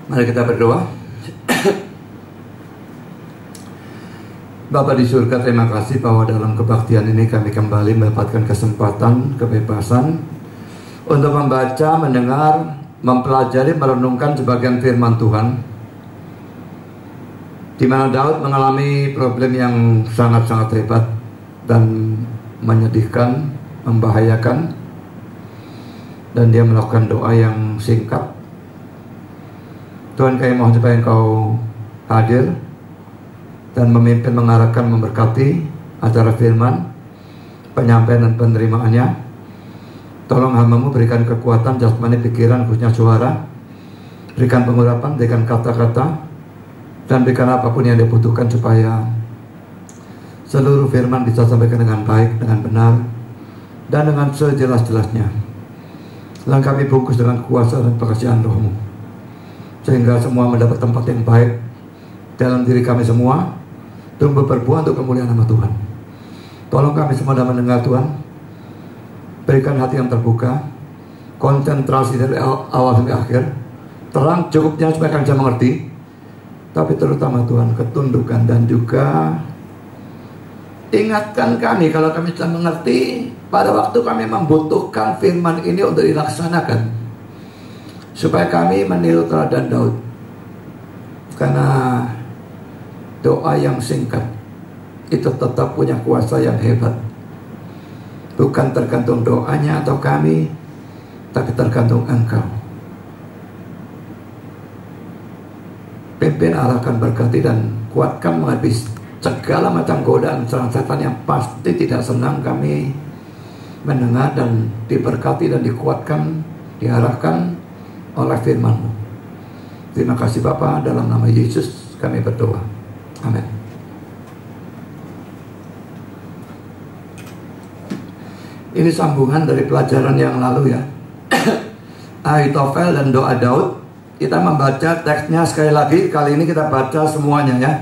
Mari kita berdoa. Bapa di surga, terima kasih bahwa dalam kebaktian ini kami kembali mendapatkan kesempatan, kebebasan untuk membaca, mendengar, mempelajari, merenungkan sebagian firman Tuhan, di mana Daud mengalami problem yang sangat-sangat hebat dan menyedihkan, membahayakan, dan dia melakukan doa yang singkat. Tuhan, kami mohon supaya Engkau hadir dan memimpin, mengarahkan, memberkati acara firman, penyampaian dan penerimaannya. Tolong hamba-Mu berikan kekuatan jasmani, pikiran, khususnya suara. Berikan pengurapan, berikan kata-kata, dan berikan apapun yang dibutuhkan supaya seluruh firman bisa sampaikan dengan baik, dengan benar, dan dengan sejelas-jelasnya. Lengkapi bungkus dengan kuasa dan perkasihan Roh-Mu, sehingga semua mendapat tempat yang baik dalam diri kami semua, tumbuh berbuah untuk kemuliaan nama Tuhan. Tolong kami semua dalam mendengar Tuhan, berikan hati yang terbuka, konsentrasi dari awal sampai akhir, terang cukupnya supaya kami bisa mengerti, tapi terutama Tuhan, ketundukan dan juga ingatkan kami kalau kami bisa mengerti pada waktu kami membutuhkan firman ini untuk dilaksanakan, supaya kami meniru teladan Daud. Karena doa yang singkat itu tetap punya kuasa yang hebat. Bukan tergantung doanya atau kami, tapi tergantung Engkau. Pimpin, arahkan, berkati, dan kuatkan menghadapi segala macam godaan serangan setan yang pasti tidak senang kami mendengar, dan diberkati dan dikuatkan, diarahkan oleh firman-Mu. Terima kasih Bapa, dalam nama Yesus kami berdoa. Amin. Ini sambungan dari pelajaran yang lalu ya. Ahitofel dan doa Daud. Kita membaca teksnya sekali lagi. Kali ini kita baca semuanya ya.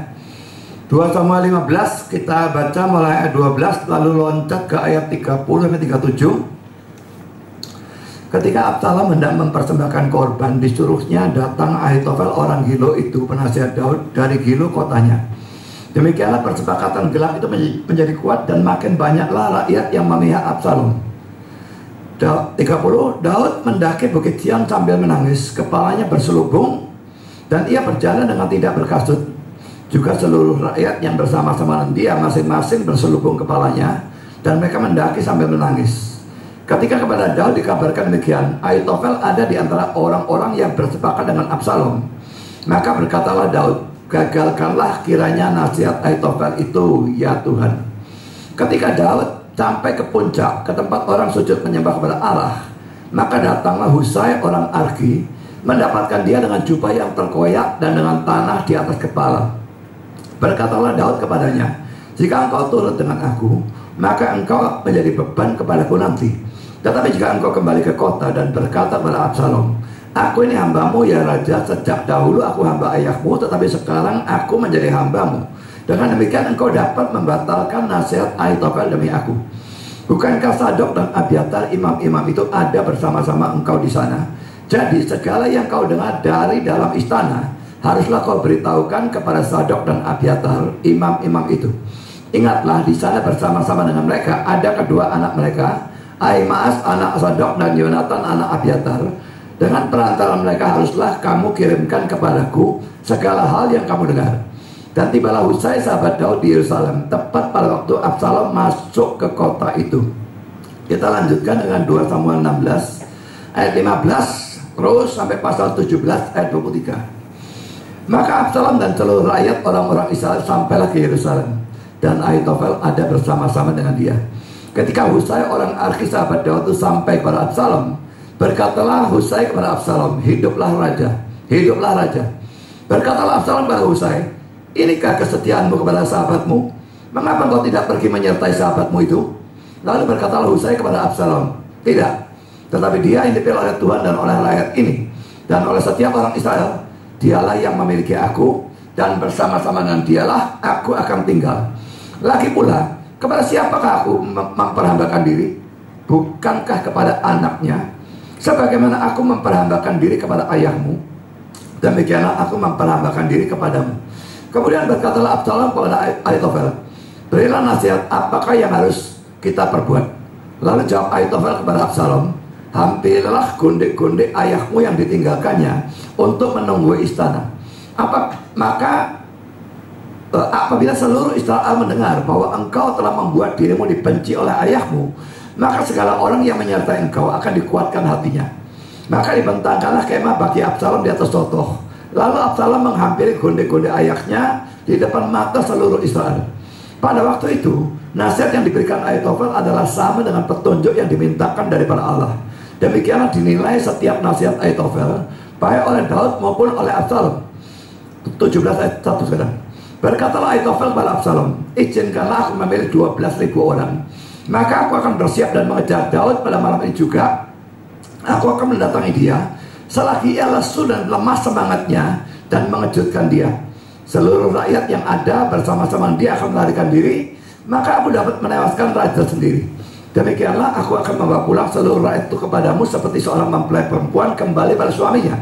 2 Samuel 15 kita baca mulai ayat 12 lalu loncat ke ayat 30 sampai 37. Ketika Absalom hendak mempersembahkan korban, disuruhnya datang Ahitofel orang Gilo itu, penasihat Daud dari Gilo kotanya. Demikianlah persepakatan gelap itu menjadi kuat, dan makin banyaklah rakyat yang memihak Absalom. 30, Daud mendaki Bukit Sion sambil menangis, kepalanya berselubung, dan ia berjalan dengan tidak berkasut. Juga seluruh rakyat yang bersama-sama dengan dia masing-masing berselubung kepalanya, dan mereka mendaki sambil menangis. Ketika kepada Daud dikabarkan demikian, Ahitofel ada di antara orang-orang yang bersepakat dengan Absalom. Maka berkatalah Daud, gagalkanlah kiranya nasihat Ahitofel itu, ya Tuhan. Ketika Daud sampai ke puncak, ke tempat orang sujud menyembah kepada Allah, maka datanglah Husai orang Arki, mendapatkan dia dengan jubah yang terkoyak dan dengan tanah di atas kepala. Berkatalah Daud kepadanya, jika engkau turut dengan aku, maka engkau menjadi beban kepadaku nanti. Tetapi jika engkau kembali ke kota dan berkata kepada Absalom, aku ini hambamu ya Raja, sejak dahulu aku hamba ayahmu, tetapi sekarang aku menjadi hambamu. Dengan demikian engkau dapat membatalkan nasihat Ahitofel demi aku. Bukankah Sadok dan Abiatar imam-imam itu ada bersama-sama engkau di sana? Jadi segala yang kau dengar dari dalam istana, haruslah kau beritahukan kepada Sadok dan Abiatar imam-imam itu. Ingatlah, di sana bersama-sama dengan mereka ada kedua anak mereka, Ahimaas anak Sadok dan Yonatan anak Abiatar. Dengan perantara mereka haruslah kamu kirimkan kepadaku segala hal yang kamu dengar. Dan tibalah Husai sahabat Daud di Yerusalem tepat pada waktu Absalom masuk ke kota itu. Kita lanjutkan dengan 2 Samuel 16 ayat 15 terus sampai pasal 17 ayat 23. Maka Absalom dan seluruh rakyat orang-orang Israel sampailah ke Yerusalem, dan Ahitofel ada bersama-sama dengan dia. Ketika Husai orang Arki sahabat Daud itu sampai kepada Absalom, berkatalah Husai kepada Absalom, hiduplah raja, hiduplah raja. Berkatalah Absalom kepada Husai, inikah kesetiaanmu kepada sahabatmu? Mengapa engkau tidak pergi menyertai sahabatmu itu? Lalu berkatalah Husai kepada Absalom, tidak, tetapi dia yang dipilih oleh Tuhan dan oleh rakyat ini, dan oleh setiap orang Israel. Dialah yang memiliki aku, dan bersama-sama dengan dialah aku akan tinggal. Lagi pula, kepada siapakah aku memperhambakan diri? Bukankah kepada anaknya, sebagaimana aku memperhambakan diri kepada ayahmu? Demikianlah aku memperhambakan diri kepadamu. Kemudian berkatalah Absalom kepada Ahitofel, berilah nasihat, apakah yang harus kita perbuat? Lalu jawab Ahitofel kepada Absalom, hampirilah gundik-gundik ayahmu yang ditinggalkannya untuk menunggu istana. Apabila seluruh Israel mendengar bahwa engkau telah membuat dirimu dibenci oleh ayahmu, maka segala orang yang menyertai engkau akan dikuatkan hatinya. Maka dibentangkanlah kemah bagi Absalom di atas totoh. Lalu Absalom menghampiri gundik-gundik ayahnya di depan mata seluruh Israel. Pada waktu itu, nasihat yang diberikan Ahitofel adalah sama dengan petunjuk yang dimintakan daripada Allah. Demikianlah dinilai setiap nasihat Ahitofel, baik oleh Daud maupun oleh Absalom. 17 ayat 1 sekarang. Berkatalah Ahitofel kepada Absalom, izinkanlah aku memilih 12.000 orang. Maka aku akan bersiap dan mengejar Daud pada malam ini juga. Aku akan mendatangi dia selagi ia lesu dan lemah semangatnya, dan mengejutkan dia. Seluruh rakyat yang ada bersama-sama dia akan melarikan diri, maka aku dapat menewaskan raja sendiri. Demikianlah aku akan membawa pulang seluruh rakyat itu kepadamu seperti seorang mempelai perempuan kembali pada suaminya.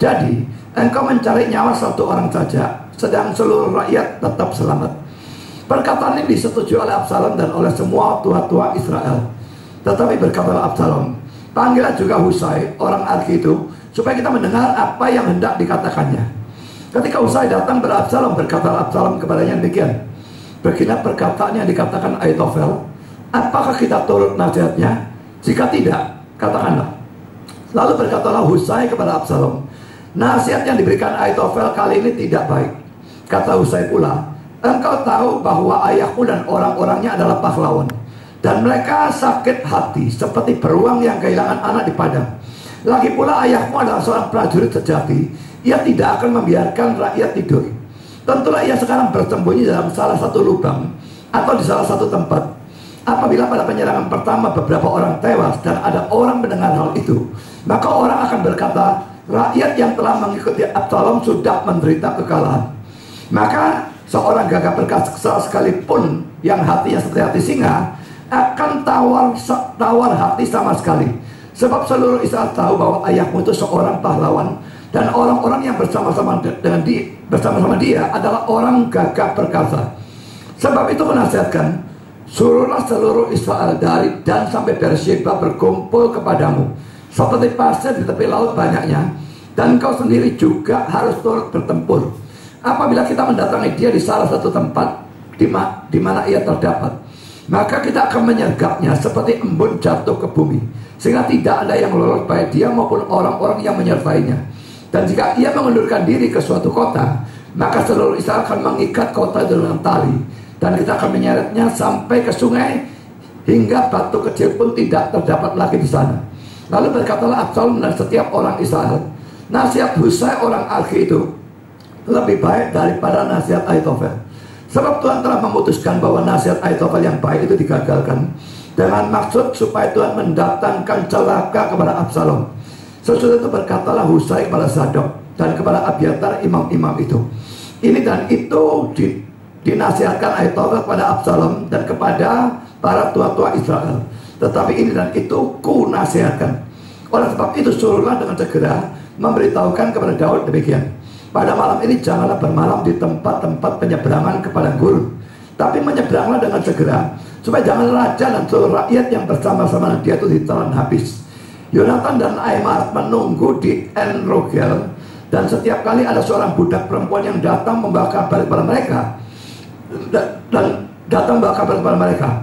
Jadi engkau mencari nyawa satu orang saja, sedang seluruh rakyat tetap selamat. Perkataan ini disetujui oleh Absalom dan oleh semua tua-tua Israel. Tetapi berkatalah Absalom, panggillah juga Husai, orang Arki itu, supaya kita mendengar apa yang hendak dikatakannya. Ketika Husai datang kepada Absalom, berkatalah Absalom kepadanya demikian, beginilah perkataan yang dikatakan Ahitofel, apakah kita turut nasihatnya? Jika tidak, katakanlah. Lalu berkatalah Husai kepada Absalom, nasihat yang diberikan Ahitofel kali ini tidak baik. Kata Husai pula, engkau tahu bahwa ayahmu dan orang-orangnya adalah pahlawan, dan mereka sakit hati seperti beruang yang kehilangan anak di padang. Lagi pula ayahmu adalah seorang prajurit sejati. Ia tidak akan membiarkan rakyat tidur. Tentulah ia sekarang bersembunyi dalam salah satu lubang atau di salah satu tempat. Apabila pada penyerangan pertama beberapa orang tewas dan ada orang mendengar hal itu, maka orang akan berkata, rakyat yang telah mengikuti Absalom sudah menderita kekalahan. Maka seorang gagah perkasa sekalipun yang hatinya seperti hati singa akan tawar hati sama sekali. Sebab seluruh Israel tahu bahwa ayahmu itu seorang pahlawan, dan orang-orang yang bersama-sama dia adalah orang gagah perkasa. Sebab itu menasihatkan, suruhlah seluruh Israel dari Dan sampai Beersheba berkumpul kepadamu seperti pasir di tepi laut banyaknya, dan kau sendiri juga harus turut bertempur. Apabila kita mendatangi dia di salah satu tempat di mana ia terdapat, maka kita akan menyergapnya seperti embun jatuh ke bumi, sehingga tidak ada yang lolos baik dia maupun orang-orang yang menyertainya. Dan jika ia mengundurkan diri ke suatu kota, maka seluruh Israel akan mengikat kota itu dengan tali, dan kita akan menyeretnya sampai ke sungai, hingga batu kecil pun tidak terdapat lagi di sana. Lalu berkatalah Absalom dan setiap orang Israel, nasihat Husai orang Arki itu lebih baik daripada nasihat Ahitofel. Sebab Tuhan telah memutuskan bahwa nasihat Ahitofel yang baik itu digagalkan, dengan maksud supaya Tuhan mendatangkan celaka kepada Absalom. Sesudah itu berkatalah Husai kepada Zadok dan kepada Abiatar imam-imam itu, ini dan itu dinasihatkan Ahitofel kepada Absalom dan kepada para tua-tua Israel. Tetapi ini dan itu ku nasihatkan. Oleh sebab itu suruhlah dengan segera memberitahukan kepada Daud demikian, pada malam ini janganlah bermalam di tempat-tempat penyeberangan ke padang gurun, tapi menyeberanglah dengan segera, supaya jangan raja dan seluruh rakyat yang bersama-sama dia itu ditelan habis. Yonatan dan Ahimaaz menunggu di En Rogel, dan setiap kali ada seorang budak perempuan yang datang membawa kabar kepada mereka,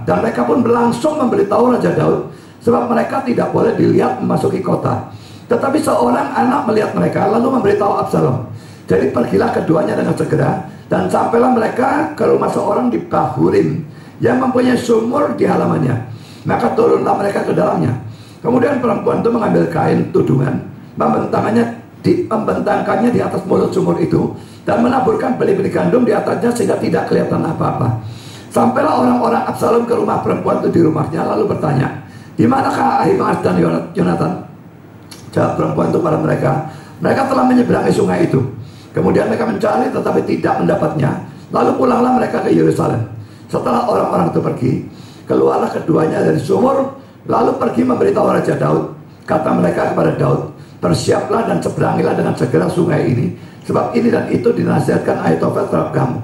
dan mereka pun langsung memberitahu Raja Daud, sebab mereka tidak boleh dilihat memasuki kota. Tetapi seorang anak melihat mereka lalu memberitahu Absalom. Jadi pergilah keduanya dengan segera, dan sampailah mereka ke rumah seorang di Bahurim yang mempunyai sumur di halamannya. Maka turunlah mereka ke dalamnya. Kemudian perempuan itu mengambil kain tudungan, membentangkannya di atas mulut sumur itu, dan menaburkan beli-beli gandum di atasnya sehingga tidak kelihatan apa-apa. Sampailah orang-orang Absalom ke rumah perempuan itu di rumahnya, lalu bertanya, di manakah Ahimaaz dan Yonatan? Jawab perempuan itu pada mereka, mereka telah menyeberangi sungai itu. Kemudian mereka mencari tetapi tidak mendapatnya. Lalu pulanglah mereka ke Yerusalem. Setelah orang-orang itu pergi, keluarlah keduanya dari sumur, lalu pergi memberitahu Raja Daud. Kata mereka kepada Daud, bersiaplah dan seberangilah dengan segera sungai ini, sebab ini dan itu dinasihatkan Ahitofel terhadap kamu.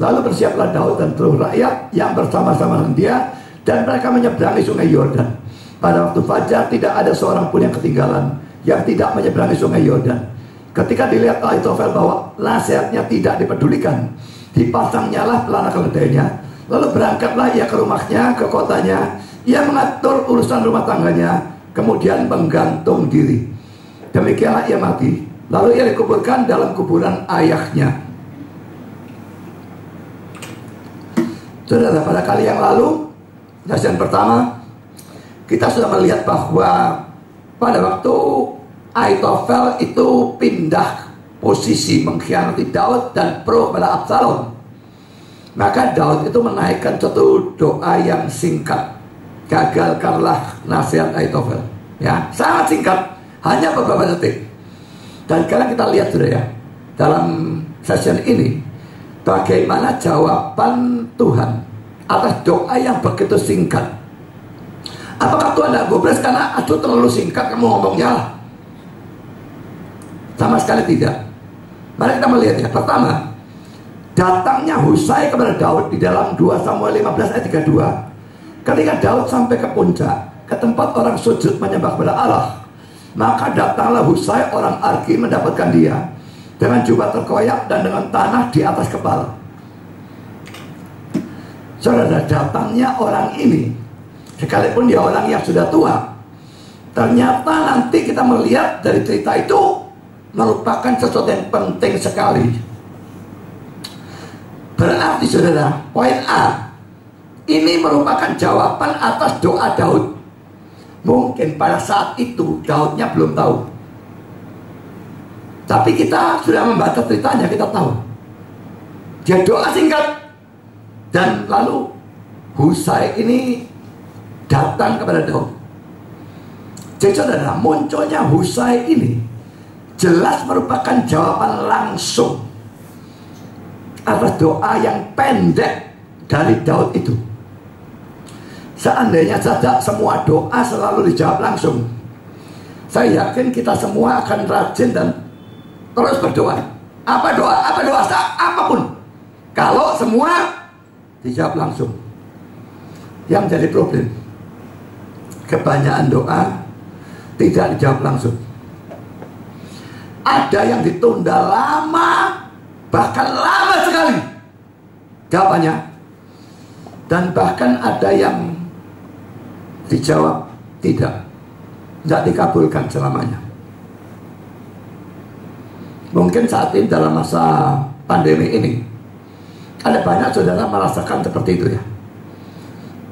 Lalu bersiaplah Daud dan seluruh rakyat yang bersama-sama dengan dia, dan mereka menyeberangi sungai Yordan. Pada waktu fajar tidak ada seorang pun yang ketinggalan yang tidak menyeberangi sungai Yordan. Ketika dilihat Ahitofel bahwa nasihatnya tidak dipedulikan, dipasangnyalah pelana keledainya. Lalu berangkatlah ia ke rumahnya, ke kotanya. Ia mengatur urusan rumah tangganya, kemudian menggantung diri. Demikianlah ia mati. Lalu ia dikuburkan dalam kuburan ayahnya. Saudara, pada kali yang lalu, kajian pertama, kita sudah melihat bahwa pada waktu Ahitofel itu pindah posisi mengkhianati Daud dan pro pada Absalom, maka Daud itu menaikkan satu doa yang singkat, gagalkanlah nasihat Ahitofel. Ya, sangat singkat, hanya beberapa detik. Dan sekarang kita lihat sudah ya, dalam session ini, bagaimana jawaban Tuhan atas doa yang begitu singkat. Apakah Tuhan tidak gubres karena aduh terlalu singkat kamu ngomongnya lah? Sama sekali tidak. Mari kita melihat ya. Pertama, datangnya Husai kepada Daud di dalam 2 Samuel 15 ayat 32. Ketika Daud sampai ke puncak, ke tempat orang sujud menyembah kepada Allah, maka datanglah Husai orang Arki mendapatkan dia dengan jubah terkoyak dan dengan tanah di atas kepala. Saudara, datangnya orang ini, sekalipun dia orang yang sudah tua, ternyata nanti kita melihat dari cerita itu merupakan sesuatu yang penting sekali. Berarti saudara, poin A, ini merupakan jawaban atas doa Daud. Mungkin pada saat itu Daudnya belum tahu, tapi kita sudah membaca ceritanya, kita tahu. Dia doa singkat, dan lalu Husai ini datang kepada Daud. Jadi saudara, munculnya Husai ini jelas merupakan jawaban langsung atas doa yang pendek dari Daud itu. Seandainya saja semua doa selalu dijawab langsung, saya yakin kita semua akan rajin dan terus berdoa. Apa doa? Apa doa? Apapun. Kalau semua dijawab langsung. Yang menjadi problem, kebanyakan doa tidak dijawab langsung. Ada yang ditunda lama, bahkan lama sekali jawabannya. Dan bahkan ada yang dijawab tidak dikabulkan selamanya. Mungkin saat ini dalam masa pandemi ini ada banyak saudara merasakan seperti itu ya.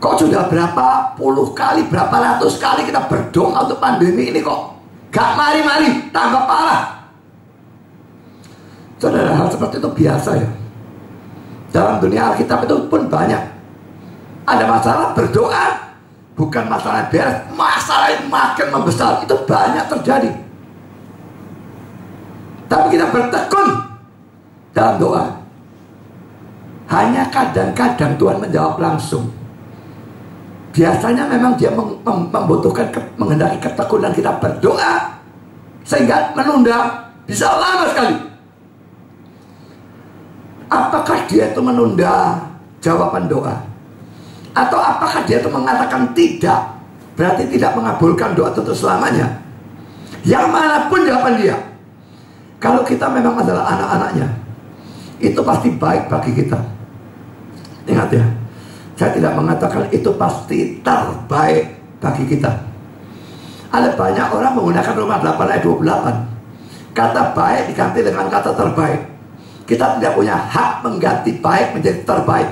Kok sudah berapa puluh kali, berapa ratus kali kita berdoa untuk pandemi ini kok gak mari-mari, tambah parah. Saudara, hal seperti itu biasa ya. Dalam dunia Alkitab itu pun banyak. Ada masalah, berdoa, bukan masalah beres, masalah yang makin membesar. Itu banyak terjadi. Tapi kita bertekun dalam doa. Hanya kadang-kadang Tuhan menjawab langsung. Biasanya memang dia membutuhkan menghendaki ketekunan kita berdoa, sehingga menunda bisa lama sekali. Apakah dia itu menunda jawaban doa? Atau apakah dia itu mengatakan tidak, berarti tidak mengabulkan doa itu selamanya? Yang manapun jawaban dia, kalau kita memang adalah anak-anaknya, itu pasti baik bagi kita. Ingat ya, saya tidak mengatakan itu pasti terbaik bagi kita. Ada banyak orang menggunakan Roma 8 ayat 28. Kata baik diganti dengan kata terbaik. Kita tidak punya hak mengganti baik menjadi terbaik.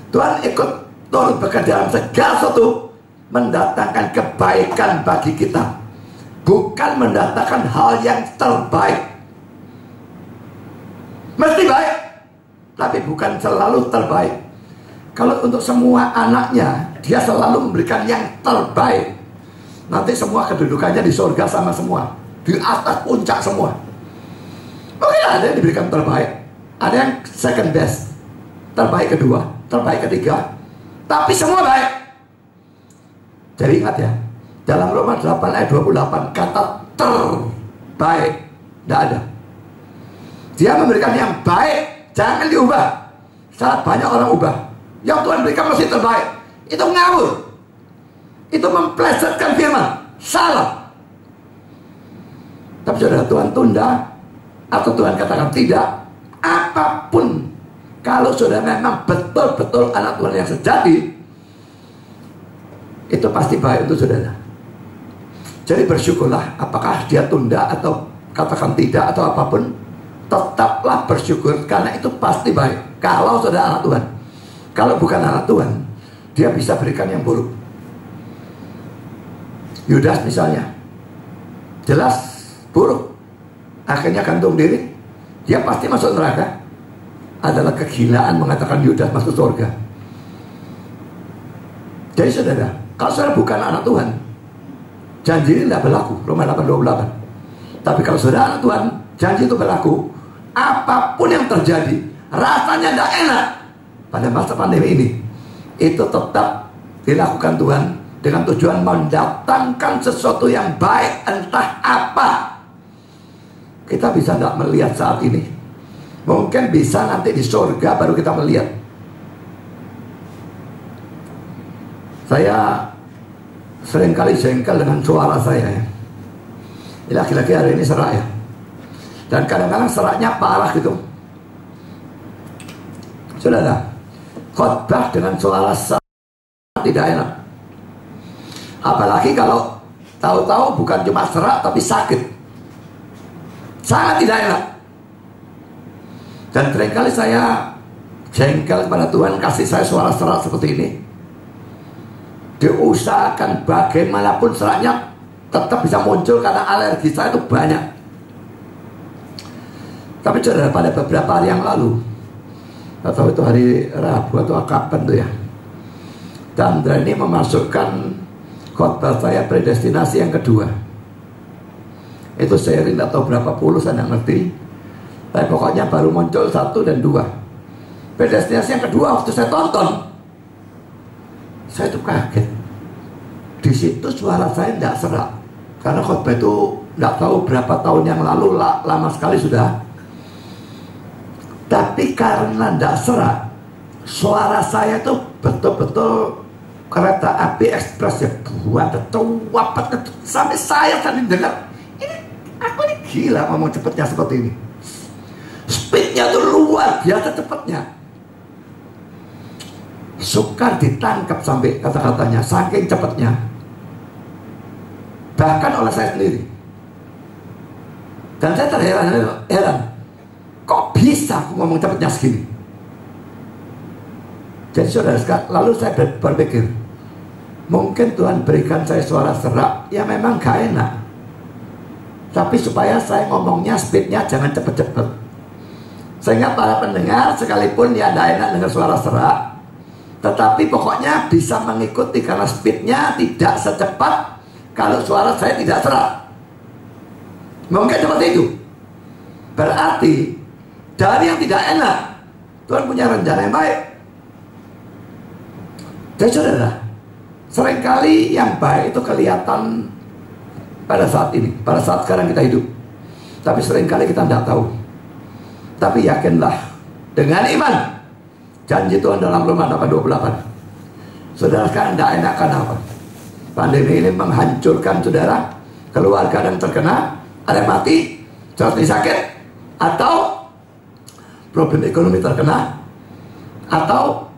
Tuhan ikut turut bekerja dalam segala sesuatu, mendatangkan kebaikan bagi kita, bukan mendatangkan hal yang terbaik. Mesti baik, tapi bukan selalu terbaik. Kalau untuk semua anaknya, dia selalu memberikan yang terbaik, nanti semua kedudukannya di surga sama semua, di atas puncak semua. Mungkin ada yang diberikan terbaik, ada yang second best, terbaik kedua, terbaik ketiga, tapi semua baik. Jadi ingat ya, dalam Roma 8 ayat 28, kata terbaik. Tidak ada. Dia memberikan yang baik, jangan diubah. Sangat banyak orang ubah. Yang Tuhan berikan masih terbaik. Itu ngawur. Itu memplesetkan firman. Salah. Tapi saudara, Tuhan tunda atau Tuhan katakan tidak, apapun, kalau saudara memang betul-betul anak Tuhan yang sejati, itu pasti baik untuk saudara. Jadi bersyukurlah, apakah dia tunda atau katakan tidak atau apapun, tetaplah bersyukur karena itu pasti baik. Kalau saudara anak Tuhan. Kalau bukan anak Tuhan, dia bisa berikan yang buruk. Yudas misalnya, jelas buruk, akhirnya gantung diri, dia pasti masuk neraka. Adalah kegilaan mengatakan Yudas masuk surga. Jadi saudara, kalau saudara bukan anak Tuhan, janji ini tidak berlaku. Roma 8:28. Tapi kalau saudara anak Tuhan, janji itu berlaku. Apapun yang terjadi, rasanya tidak enak pada masa pandemi ini, itu tetap dilakukan Tuhan dengan tujuan mendatangkan sesuatu yang baik, entah apa. Kita bisa tidak melihat saat ini, mungkin bisa nanti di surga baru kita melihat. Saya seringkali jengkel dengan suara saya ya. Laki-laki hari ini serak ya. Dan kadang-kadang seraknya parah gitu. Saudara, khotbah dengan suara sangat tidak enak. Apalagi kalau tahu-tahu bukan cuma serak tapi sakit. Sangat tidak enak. Dan seringkali saya jengkel kepada Tuhan, kasih saya suara serak seperti ini. Diusahakan bagaimanapun seraknya tetap bisa muncul karena alergi saya itu banyak. Tapi saudara, pada beberapa hari yang lalu, atau itu hari Rabu atau kapan tuh ya, Chandra ini memasukkan khotbah saya predestinasi yang kedua. Itu sharing atau berapa puluh saya nggak ngerti. Tapi pokoknya baru muncul 1 dan 2. Predestinasi yang kedua waktu saya tonton, saya tuh kaget. Di situ suara saya tidak serak, karena khotbah itu tidak tahu berapa tahun yang lalu, lama sekali sudah. Tapi karena tidak serak, suara saya tuh betul-betul kereta api ekspres ya, buat betul wapat, sampai saya tadi dengar, ini aku ini gila ngomong cepatnya seperti ini. Speednya tuh luar biasa cepatnya. Sukar ditangkap sampai kata-katanya, saking cepatnya. Bahkan oleh saya sendiri. Dan saya terheran. Kok bisa aku ngomong cepatnya segini? Jadi saudara, lalu saya berpikir, mungkin Tuhan berikan saya suara serak, ya memang gak enak. Tapi supaya saya ngomongnya speednya jangan cepet-cepet, sehingga para pendengar sekalipun ya gak enak dengar suara serak, tetapi pokoknya bisa mengikuti karena speednya tidak secepat kalau suara saya tidak serak. Mungkin seperti itu. Berarti dari yang tidak enak, Tuhan punya rencana yang baik. Dan saudara, seringkali yang baik itu kelihatan pada saat ini, pada saat sekarang kita hidup. Tapi seringkali kita tidak tahu. Tapi yakinlah dengan iman, janji Tuhan dalam Roma 8:28. Saudara, sekarang tidak enak karena apa? Pandemi ini menghancurkan saudara, keluarga yang terkena, ada yang mati, seperti sakit, atau problem ekonomi terkena, atau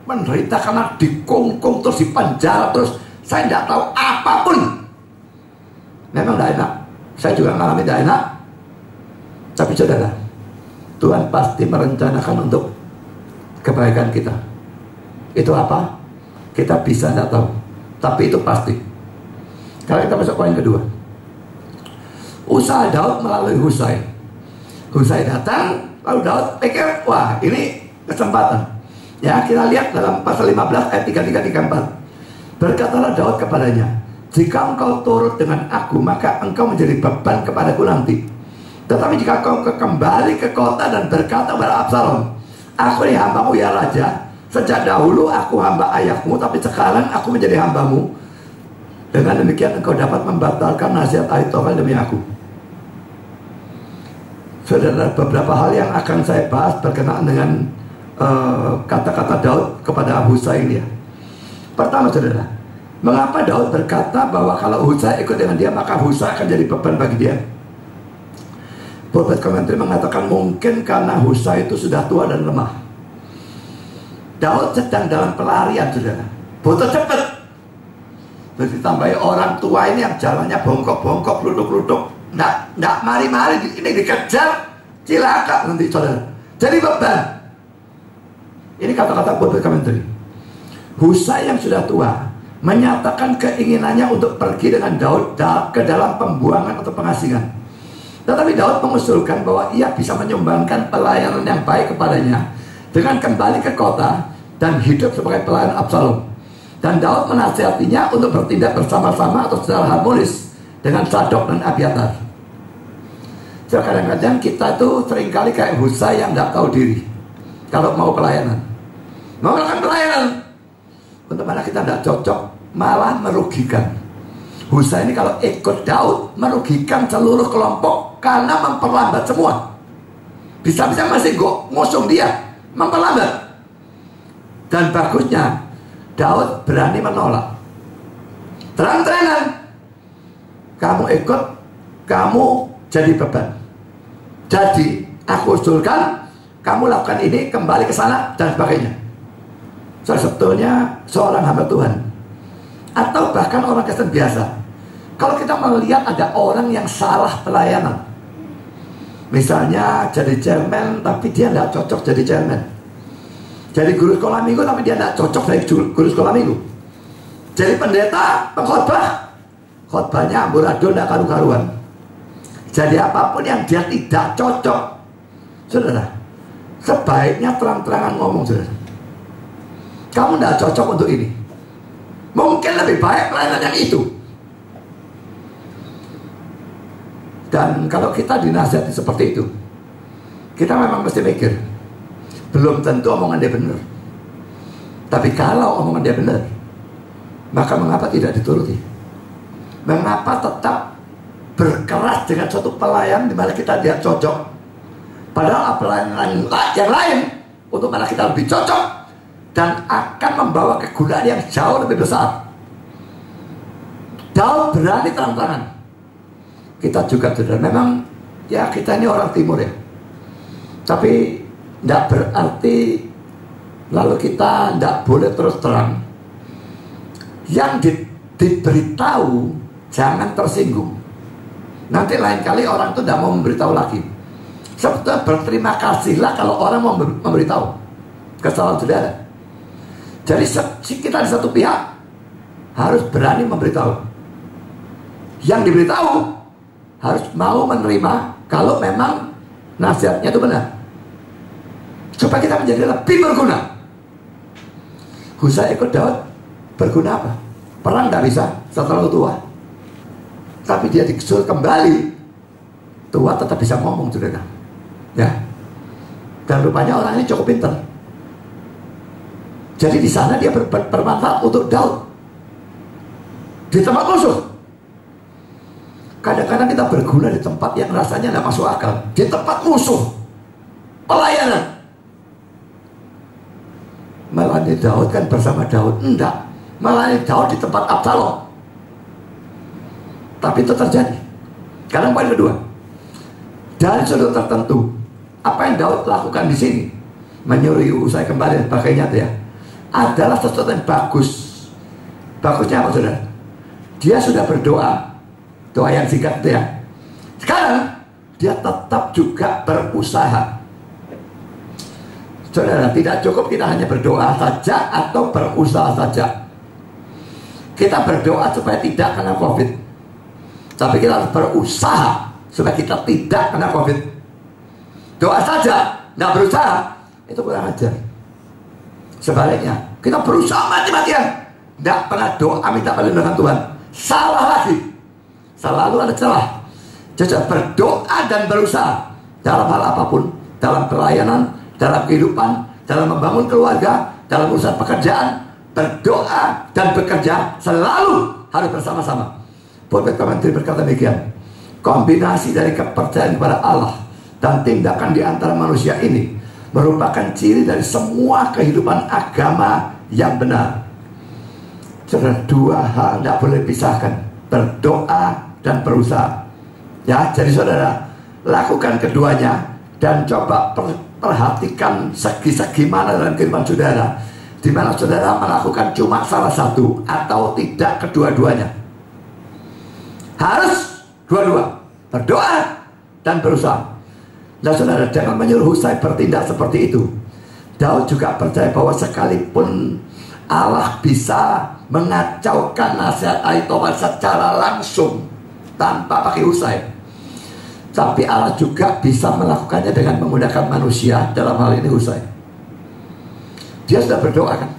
menderita karena dikungkung terus dipenjara terus. Saya tidak tahu apapun. Memang tidak enak. Saya juga mengalami tidak enak. Tapi saudara, Tuhan pasti merencanakan untuk kebaikan kita. Itu apa? Kita bisa tidak tahu, tapi itu pasti. Sekarang kita masuk poin kedua. Usaha Daud melalui Husai. Husai datang, lalu Daud pikir, wah ini kesempatan. Ya, kita lihat dalam pasal 15 ayat 33-34. Berkatalah Daud kepadanya, jika engkau turut dengan aku, maka engkau menjadi beban kepadaku nanti. Tetapi jika engkau kembali ke kota dan berkata kepada Absalom, aku ini hambamu ya raja, sejak dahulu aku hamba ayahmu, tapi sekarang aku menjadi hambamu. Dengan demikian engkau dapat membatalkan nasihat Ahitofel demi aku. Saudara, beberapa hal yang akan saya bahas berkenaan dengan kata-kata Daud kepada Husai ini ya. Pertama saudara, mengapa Daud berkata bahwa kalau Husai ikut dengan dia maka Husai akan jadi beban bagi dia? Pulpit Commentary mengatakan mungkin karena Husai itu sudah tua dan lemah. Daud sedang dalam pelarian saudara, butuh cepat. Ditambahi orang tua ini yang jalannya bongkok-bongkok, luduk-luduk, nggak mari-mari, ini dikejar, cilaka nanti saudara. Jadi beban. Ini kata-kata Pulpit Commentary. Husai yang sudah tua menyatakan keinginannya untuk pergi dengan Daud ke dalam pembuangan atau pengasingan. Tetapi Daud mengusulkan bahwa ia bisa menyumbangkan pelayanan yang baik kepadanya dengan kembali ke kota dan hidup sebagai pelayan Absalom. Dan Daud menasihatinya untuk bertindak bersama-sama atau secara harmonis dengan Sadok dan Abiatar. So, kadang-kadang kita tuh seringkali kayak Husai yang nggak tahu diri. Kalau mau pelayanan, mau melakukan pelayanan, untuk mana kita nggak cocok, malah merugikan. Husai ini kalau ikut Daud merugikan seluruh kelompok karena memperlambat semua. Bisa-bisa masih ngusung dia, memperlambat. Dan bagusnya Daud berani menolak. Terang-terangan, kamu ikut, kamu jadi beban. Jadi aku usulkan kamu lakukan ini, kembali ke sana dan sebagainya. So, sebetulnya seorang hamba Tuhan atau bahkan orang Kristen biasa, kalau kita melihat ada orang yang salah pelayanan, misalnya jadi chairman tapi dia tidak cocok jadi chairman, jadi guru sekolah minggu tapi dia tidak cocok jadi guru sekolah minggu, jadi pendeta, pengkhotbah, khotbahnya amburadul tidak karu-karuan, jadi apapun yang dia tidak cocok, saudara, sebaiknya terang-terangan ngomong, saudara, kamu tidak cocok untuk ini. Mungkin lebih baik pelayanan yang itu. Dan kalau kita dinasihati seperti itu, kita memang mesti mikir, belum tentu omongan dia benar. Tapi kalau omongan dia benar, maka mengapa tidak dituruti? Mengapa tetap berkeras dengan suatu pelayan di mana kita tidak cocok? Padahal pelayanan yang lain untuk mana kita lebih cocok dan akan membawa kegunaan yang jauh lebih besar. Daud berani terang-terangan. Kita juga saudara, memang ya kita ini orang timur ya, tapi tidak berarti lalu kita tidak boleh terus terang. Yang diberitahu jangan tersinggung. Nanti lain kali orang itu tidak mau memberitahu lagi. Sebetulnya berterima kasihlah kalau orang mau memberitahu kesalahan saudara. Jadi kita di satu pihak harus berani memberitahu. Yang diberitahu harus mau menerima kalau memang nasihatnya itu benar, supaya kita menjadi lebih berguna. Husai ikut Daud berguna apa? Perang tidak bisa, terlalu tua. Tapi dia disuruh kembali, tua tetap bisa ngomong saudara. Ya. Dan rupanya orang ini cukup pintar. Jadi di sana dia bermanfaat untuk Daud di tempat musuh. Kadang-kadang kita berguna di tempat yang rasanya tidak masuk akal, di tempat musuh, pelayanan. Malah di Daud kan bersama Daud, enggak. Malah di Daud di tempat Absalom. Tapi itu terjadi. Sekarang poin kedua, dari sudut tertentu, apa yang Daud lakukan di sini, menyuruh Husai kembali dan sebagainya ya, adalah sesuatu yang bagus. Bagusnya apa saudara? Dia sudah berdoa, doa yang singkat itu ya. Sekarang dia tetap juga berusaha. Saudara, tidak cukup kita hanya berdoa saja atau berusaha saja. Kita berdoa supaya tidak kena COVID, tapi kita harus berusaha supaya kita tidak kena COVID. Doa saja, tidak berusaha, itu kurang ajar. Sebaliknya, kita berusaha mati-matian, tidak pernah doa minta perlindungan Tuhan, salah lagi. Selalu ada celah. Jadi berdoa dan berusaha dalam hal apapun, dalam pelayanan, dalam kehidupan, dalam membangun keluarga, dalam urusan pekerjaan, berdoa dan bekerja selalu harus bersama-sama. Pulpit Commentary berkata demikian. Kombinasi dari kepercayaan kepada Allah dan tindakan di antara manusia ini merupakan ciri dari semua kehidupan agama yang benar. Saudara, dua hal tidak boleh dipisahkan, berdoa dan berusaha. Ya, jadi saudara, lakukan keduanya dan coba perhatikan segi-segi mana dalam kehidupan saudara, di mana saudara melakukan cuma salah satu atau tidak kedua-duanya. Harus dua-dua, berdoa dan berusaha. Nah saudara, jangan menyuruh Husai bertindak seperti itu. Daud juga percaya bahwa sekalipun Allah bisa mengacaukan nasihat Ahitofel secara langsung tanpa pakai Husai, tapi Allah juga bisa melakukannya dengan menggunakan manusia, dalam hal ini Husai. Dia sudah berdoa kan,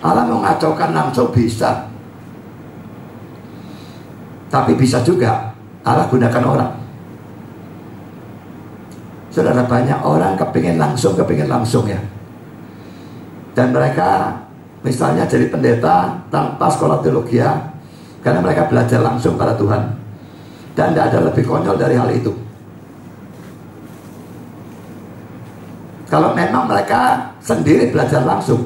Allah mau mengacaukan langsung bisa, tapi bisa juga Allah gunakan orang. Saudara, banyak orang kepingin langsung ya. Dan mereka misalnya jadi pendeta tanpa sekolah teologi, karena mereka belajar langsung pada Tuhan. Dan tidak ada lebih konyol dari hal itu. Kalau memang mereka sendiri belajar langsung,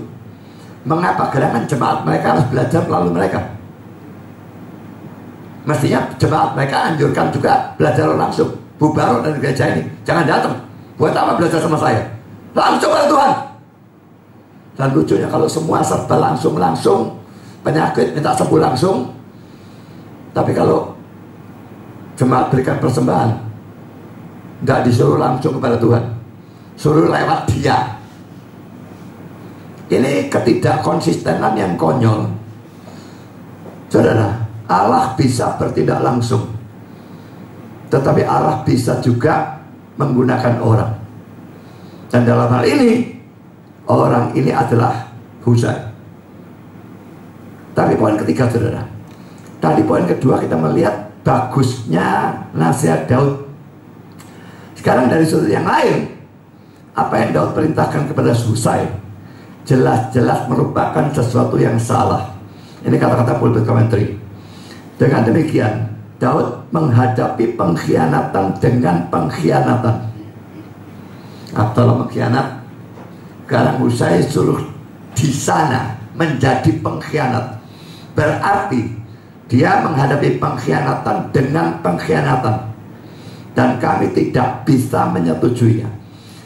mengapa gerangan jemaat mereka harus belajar melalui mereka? Mestinya jemaat mereka anjurkan juga belajar langsung. Bubar dari gereja ini, jangan datang. Buat apa belajar sama saya? Langsung pada Tuhan. Dan lucunya kalau semua serba langsung, penyakit minta sembuh langsung. Tapi kalau jemaat berikan persembahan, tidak disuruh langsung kepada Tuhan, suruh lewat dia. Ini ketidakkonsistenan yang konyol. Saudara, Allah bisa bertindak langsung, tetapi Allah bisa juga menggunakan orang. Dan dalam hal ini, orang ini adalah Husai. Tapi poin ketiga saudara, tadi poin kedua kita melihat bagusnya nasihat Daud. Sekarang dari sudut yang lain, apa yang Daud perintahkan kepada Husai jelas-jelas merupakan sesuatu yang salah. Ini kata-kata Pulpit Commentary. Dengan demikian, Daud menghadapi pengkhianatan dengan pengkhianatan. Absalom mengkhianat, sekarang Husai suruh di sana menjadi pengkhianat. Berarti dia menghadapi pengkhianatan dengan pengkhianatan, dan kami tidak bisa menyetujuinya.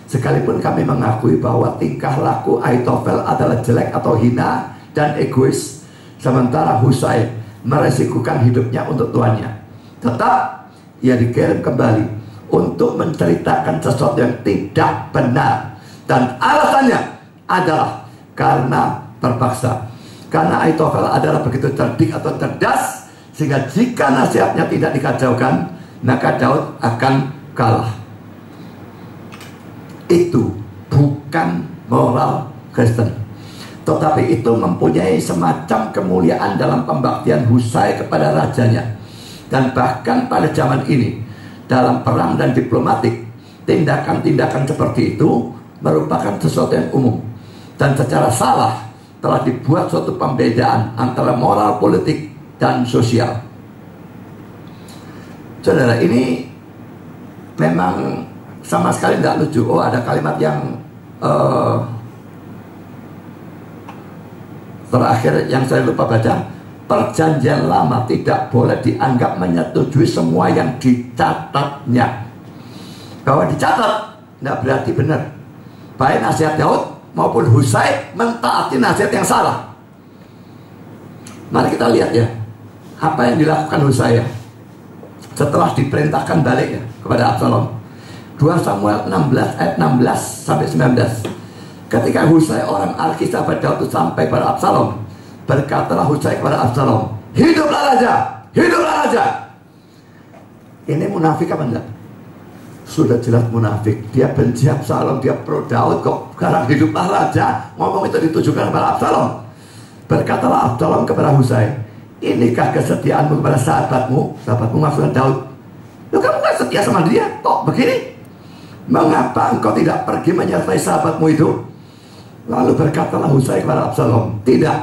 Sekalipun kami mengakui bahwa tingkah laku Ahitofel adalah jelek atau hina dan egois, sementara Husai meresikukan hidupnya untuk tuannya, tetap ia dikirim kembali untuk menceritakan sesuatu yang tidak benar, dan alasannya adalah karena terpaksa. Karena Ahitofel adalah begitu cerdik atau cerdas, sehingga jika nasihatnya tidak dikacaukan, maka Daud akan kalah. Itu bukan moral Kristen, tetapi itu mempunyai semacam kemuliaan dalam pembaktian Husai kepada rajanya. Dan bahkan pada zaman ini, dalam perang dan diplomatik, tindakan-tindakan seperti itu merupakan sesuatu yang umum, dan secara salah telah dibuat suatu pembedaan antara moral politik dan sosial. Saudara, ini memang sama sekali tidak lucu. Oh, ada kalimat yang terakhir yang saya lupa baca. Perjanjian lama tidak boleh dianggap menyetujui semua yang dicatatnya. Bahwa dicatat tidak berarti benar. Baik nasihat Daud maupun Husai mentaati nasihat yang salah. Mari kita lihat ya, apa yang dilakukan Husai setelah diperintahkan balik kepada Absalom. 2 Samuel 16 ayat 16 sampai 19. Ketika Husai orang Arki sahabat Daud itu sampai pada Absalom, berkatalah Husai kepada Absalom, "Hiduplah raja, hiduplah raja." Ini munafik apa enggak? Sudah jelas munafik. Dia benci Absalom, dia pro Daud, kok sekarang hiduplah raja. Ngomong itu ditujukan kepada Absalom. Berkatalah Absalom kepada Husai, "Inikah kesetiaanmu kepada sahabatmu?" Sahabatmu maksudnya Daud. "Loh, kamu kan setia sama dia, kok begini? Mengapa engkau tidak pergi menyertai sahabatmu itu?" Lalu berkatalah Husai kepada Absalom, "Tidak,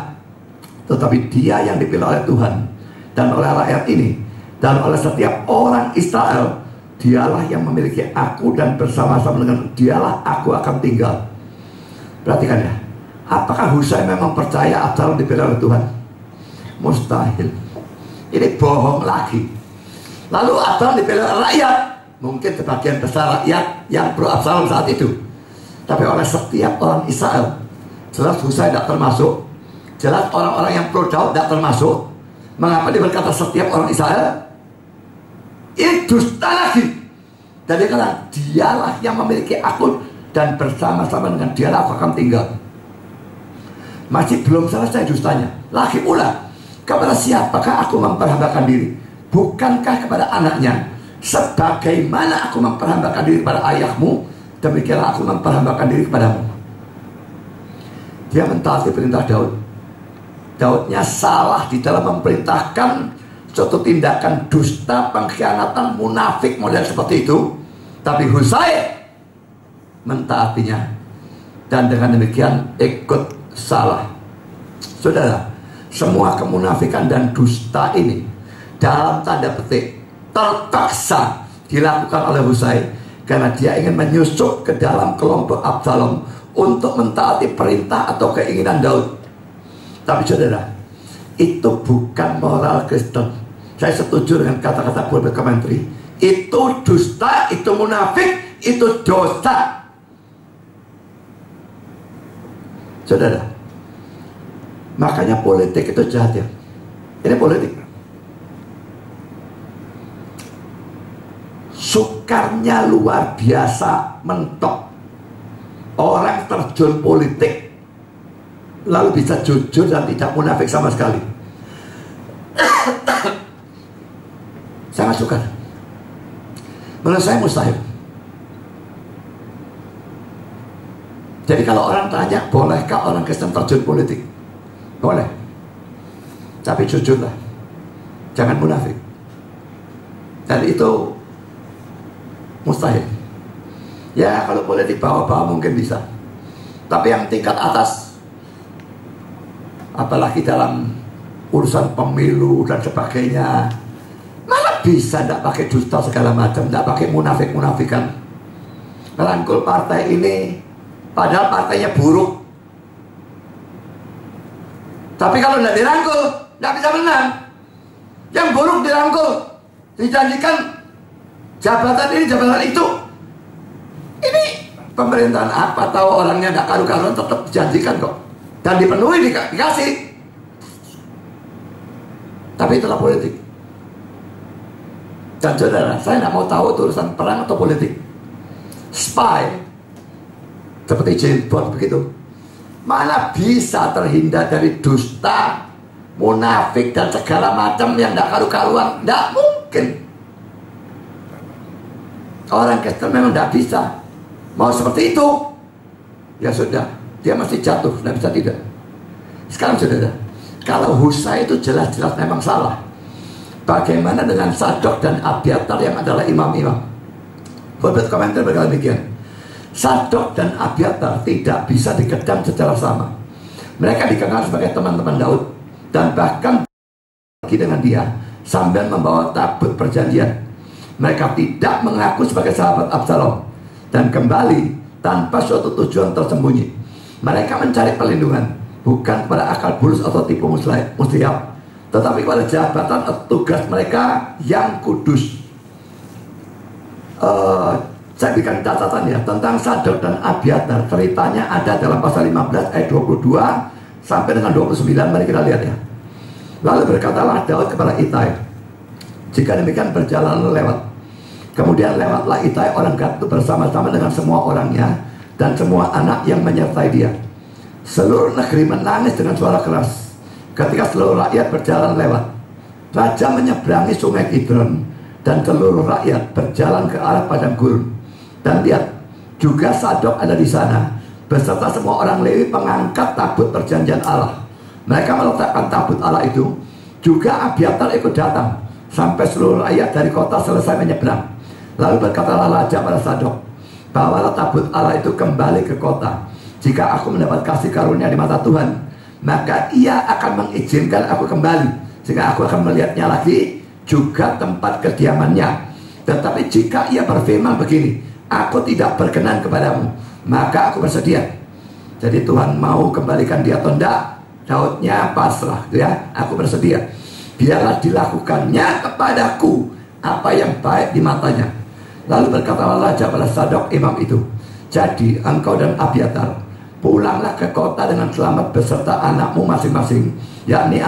tetapi dia yang dipilih oleh Tuhan dan oleh rakyat ini dan oleh setiap orang Israel. Dialah yang memiliki aku dan bersama-sama dengan dialah aku akan tinggal. Perhatikan ya, apakah Husai memang percaya Absalom dibela oleh Tuhan? Mustahil. Ini bohong lagi. Lalu Absalom dibela oleh rakyat. Mungkin sebagian besar rakyat yang pro Absalom saat itu, tapi oleh setiap orang Israel. Jelas Husai tidak termasuk. Jelas orang-orang yang pro Daud tidak termasuk. Mengapa dia berkata setiap orang Israel? Ini dusta lagi. Dan dia kata, dialah yang memiliki aku dan bersama-sama dengan dialah aku akan tinggal. Masih belum selesai dustanya. Lagi pula, kepada siapakah aku memperhambakan diri? Bukankah kepada anaknya? Sebagaimana aku memperhambakan diri kepada ayahmu, demikianlah aku memperhambakan diri kepadamu. Dia mentaati perintah Daud. Daudnya salah di dalam memerintahkan suatu tindakan dusta, pengkhianatan, munafik model seperti itu. Tapi Husai mentaatinya, dan dengan demikian ikut salah. Saudara, semua kemunafikan dan dusta ini dalam tanda petik terpaksa dilakukan oleh Husai karena dia ingin menyusup ke dalam kelompok Absalom untuk mentaati perintah atau keinginan Daud. Tapi saudara, itu bukan moral Kristen. Saya setuju dengan kata-kata Bible Commentary. Itu dusta, itu munafik, itu dosa. Saudara, makanya politik itu jahat ya. Ini politik. Sukarnya luar biasa, mentok. Orang terjun politik lalu bisa jujur dan tidak munafik sama sekali. Sangat sukar. Menurut saya mustahil. Jadi kalau orang tanya, bolehkah orang Kristen terjun politik? Boleh. Tapi jujurlah, jangan munafik. Dan itu mustahil. Ya kalau politik bawah-bawah mungkin bisa. Tapi yang tingkat atas, apalagi dalam urusan pemilu dan sebagainya, malah bisa tidak pakai dusta segala macam, tidak pakai munafik-munafikan, merangkul partai ini padahal partainya buruk. Tapi kalau tidak dirangkul, tidak bisa menang. Yang buruk dirangkul, dijanjikan jabatan ini, jabatan itu. Ini pemerintahan apa? Tahu orangnya tidak karu-karuan, tetap dijanjikan kok, dan dipenuhi, dikasih. Tapi itulah politik. Dan saudara, saya tidak mau tahu urusan perang atau politik. Spy seperti James Bond begitu, mana bisa terhindar dari dusta, munafik dan segala macam yang tidak karu-karuan? Tidak mungkin. Orang Kristen memang tidak bisa. Mau seperti itu, ya sudah, dia masih jatuh, tidak bisa tidak. Sekarang saudara, kalau Husai itu jelas-jelas memang salah, bagaimana dengan Sadok dan Abiatar yang adalah imam-imam? Beberapa komentar berkata demikian. Sadok dan Abiatar tidak bisa dikedam secara sama. Mereka dikenal sebagai teman-teman Daud, dan bahkan pergi dengan dia sambil membawa tabut perjanjian. Mereka tidak mengaku sebagai sahabat Absalom dan kembali tanpa suatu tujuan tersembunyi. Mereka mencari perlindungan bukan pada akal bulus atau tipu muslihat, tetapi pada jabatan atau tugas mereka yang kudus. Saya berikan catatan ya tentang Sadok dan Abiatar. Ceritanya ada dalam pasal 15 ayat 22 sampai dengan 29. Mari kita lihat ya. Lalu berkatalah Daud kepada Itai, jika demikian berjalan lewat. Kemudian lewatlah Itai orang Gad itu bersama-sama dengan semua orangnya dan semua anak yang menyertai dia. Seluruh negeri menangis dengan suara keras ketika seluruh rakyat berjalan lewat. Raja menyeberangi sungai Kidron dan seluruh rakyat berjalan ke arah padang gurun. Dan lihat, juga Sadok ada di sana beserta semua orang Lewi pengangkat tabut perjanjian Allah. Mereka meletakkan tabut Allah itu. Juga Abiatar ikut datang sampai seluruh rakyat dari kota selesai menyeberang. Lalu berkatalah raja pada Sadok, bawalah tabut Allah itu kembali ke kota. Jika aku mendapat kasih karunia di mata Tuhan, maka ia akan mengizinkan aku kembali sehingga aku akan melihatnya lagi, juga tempat kediamannya. Tetapi jika ia berfirman begini, aku tidak berkenan kepadamu, maka aku bersedia. Jadi Tuhan mau kembalikan dia atau enggak, Daudnya pasrah, ya, aku bersedia. Biarlah dilakukannya kepadaku apa yang baik di matanya. Lalu berkatalah raja pada Sadok imam itu, jadi engkau dan Abiatar pulanglah ke kota dengan selamat beserta anakmu masing-masing, yakni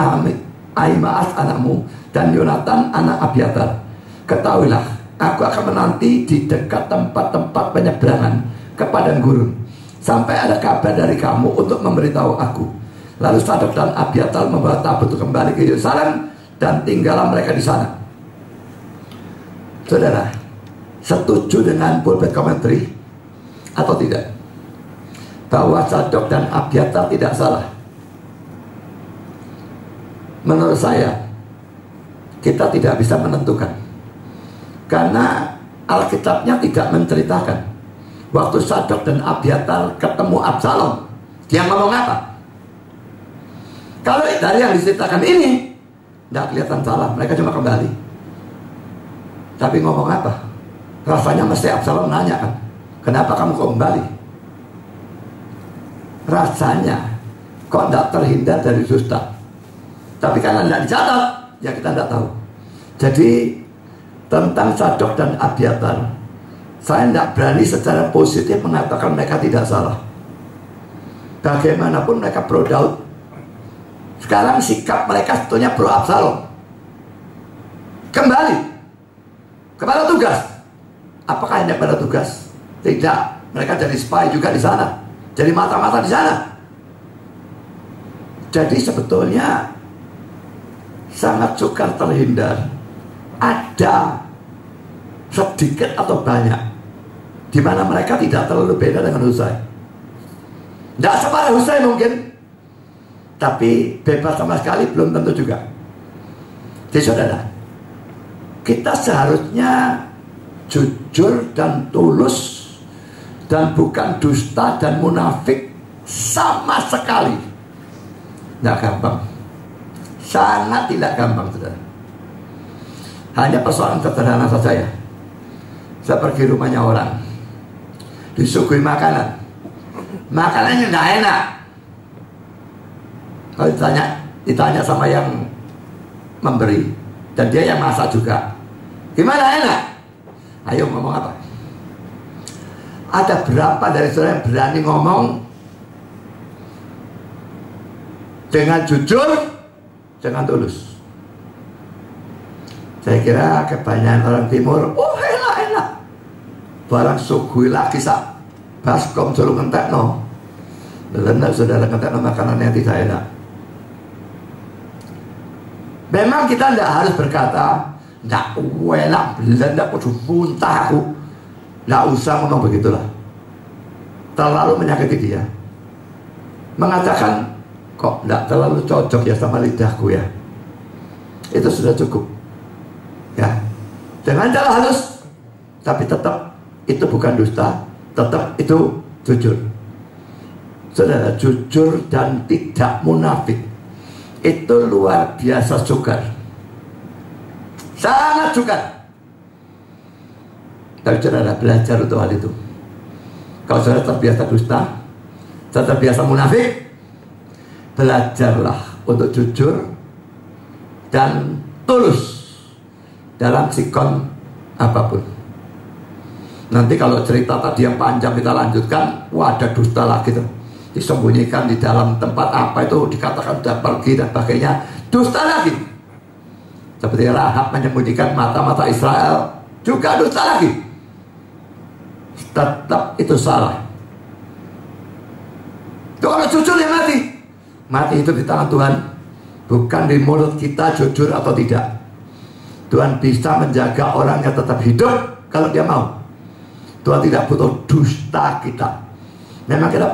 Ahimaas anakmu dan Yonatan anak Abiatar. Ketahuilah, aku akan menanti di dekat tempat-tempat penyeberangan ke padang gurun sampai ada kabar dari kamu untuk memberitahu aku. Lalu Sadok dan Abiatar membawa tabut kembali ke Yerusalem dan tinggallah mereka di sana. Saudara, setuju dengan pulpit commentary atau tidak bahwa Sadok dan Abiatar tidak salah? Menurut saya, kita tidak bisa menentukan, karena Alkitabnya tidak menceritakan waktu Sadok dan Abiatar ketemu Absalom, dia ngomong apa. Kalau dari yang diceritakan ini tidak kelihatan salah, mereka cuma kembali. Tapi ngomong apa? Rasanya mesti Absalom nanya kan, kenapa kamu kok kembali? Rasanya kok tidak terhindar dari dusta. Tapi karena tidak dicatat, ya kita tidak tahu. Jadi tentang Sadok dan Abiatar, saya tidak berani secara positif mengatakan mereka tidak salah. Bagaimanapun mereka pro Daud. Sekarang sikap mereka sebetulnya pro Absalom. Kembali kepada tugas. Apakah hanya pada tugas? Tidak. Mereka jadi spy juga di sana, jadi mata-mata di sana. Jadi sebetulnya sangat sukar terhindar. Ada sedikit atau banyak di mana mereka tidak terlalu beda dengan Husai. Tidak separah Husai mungkin, tapi bebas sama sekali belum tentu juga. Jadi saudara, kita seharusnya jujur dan tulus dan bukan dusta dan munafik sama sekali. Tidak gampang, sangat tidak gampang, saudara. Hanya persoalan sederhana saja ya. Saya pergi rumahnya orang, disuguhi makanan, makanannya tidak enak. Kalau ditanya sama yang memberi, dan dia yang masak juga, gimana, enak? Ayo ngomong apa? Ada berapa dari saudara yang berani ngomong dengan jujur, dengan tulus? Saya kira kebanyakan orang timur, oh enak-enak, barang sugui lagi sak baskom suruh ngentek no. Benar saudara, ngentek no makanan yang tidak enak. Memang kita tidak harus berkata tidak enak, belanda kudu muntah aku. Tidak usah ngomong begitulah, terlalu menyakiti dia. Mengatakan kok tidak terlalu cocok ya sama lidahku ya, itu sudah cukup ya, dengan cara halus. Tapi tetap itu bukan dusta, tetap itu jujur. Saudara, jujur dan tidak munafik itu luar biasa sukar, sangat sukar. Tapi saudara belajar untuk hal itu. Kalau saudara terbiasa dusta, terbiasa munafik, belajarlah untuk jujur dan tulus dalam sikon apapun. Nanti kalau cerita tadi yang panjang kita lanjutkan, wah ada dusta lagi tuh, disembunyikan di dalam tempat apa itu, dikatakan sudah pergi dan sebagainya, dusta lagi. Seperti Rahab menyembunyikan mata-mata Israel, juga dusta lagi. Tetap itu salah. Itu kalau jujur ya mati. Mati itu di tangan Tuhan, bukan di mulut kita jujur atau tidak. Tuhan bisa menjaga orang yang tetap hidup kalau dia mau. Tuhan tidak butuh dusta kita. Memang kita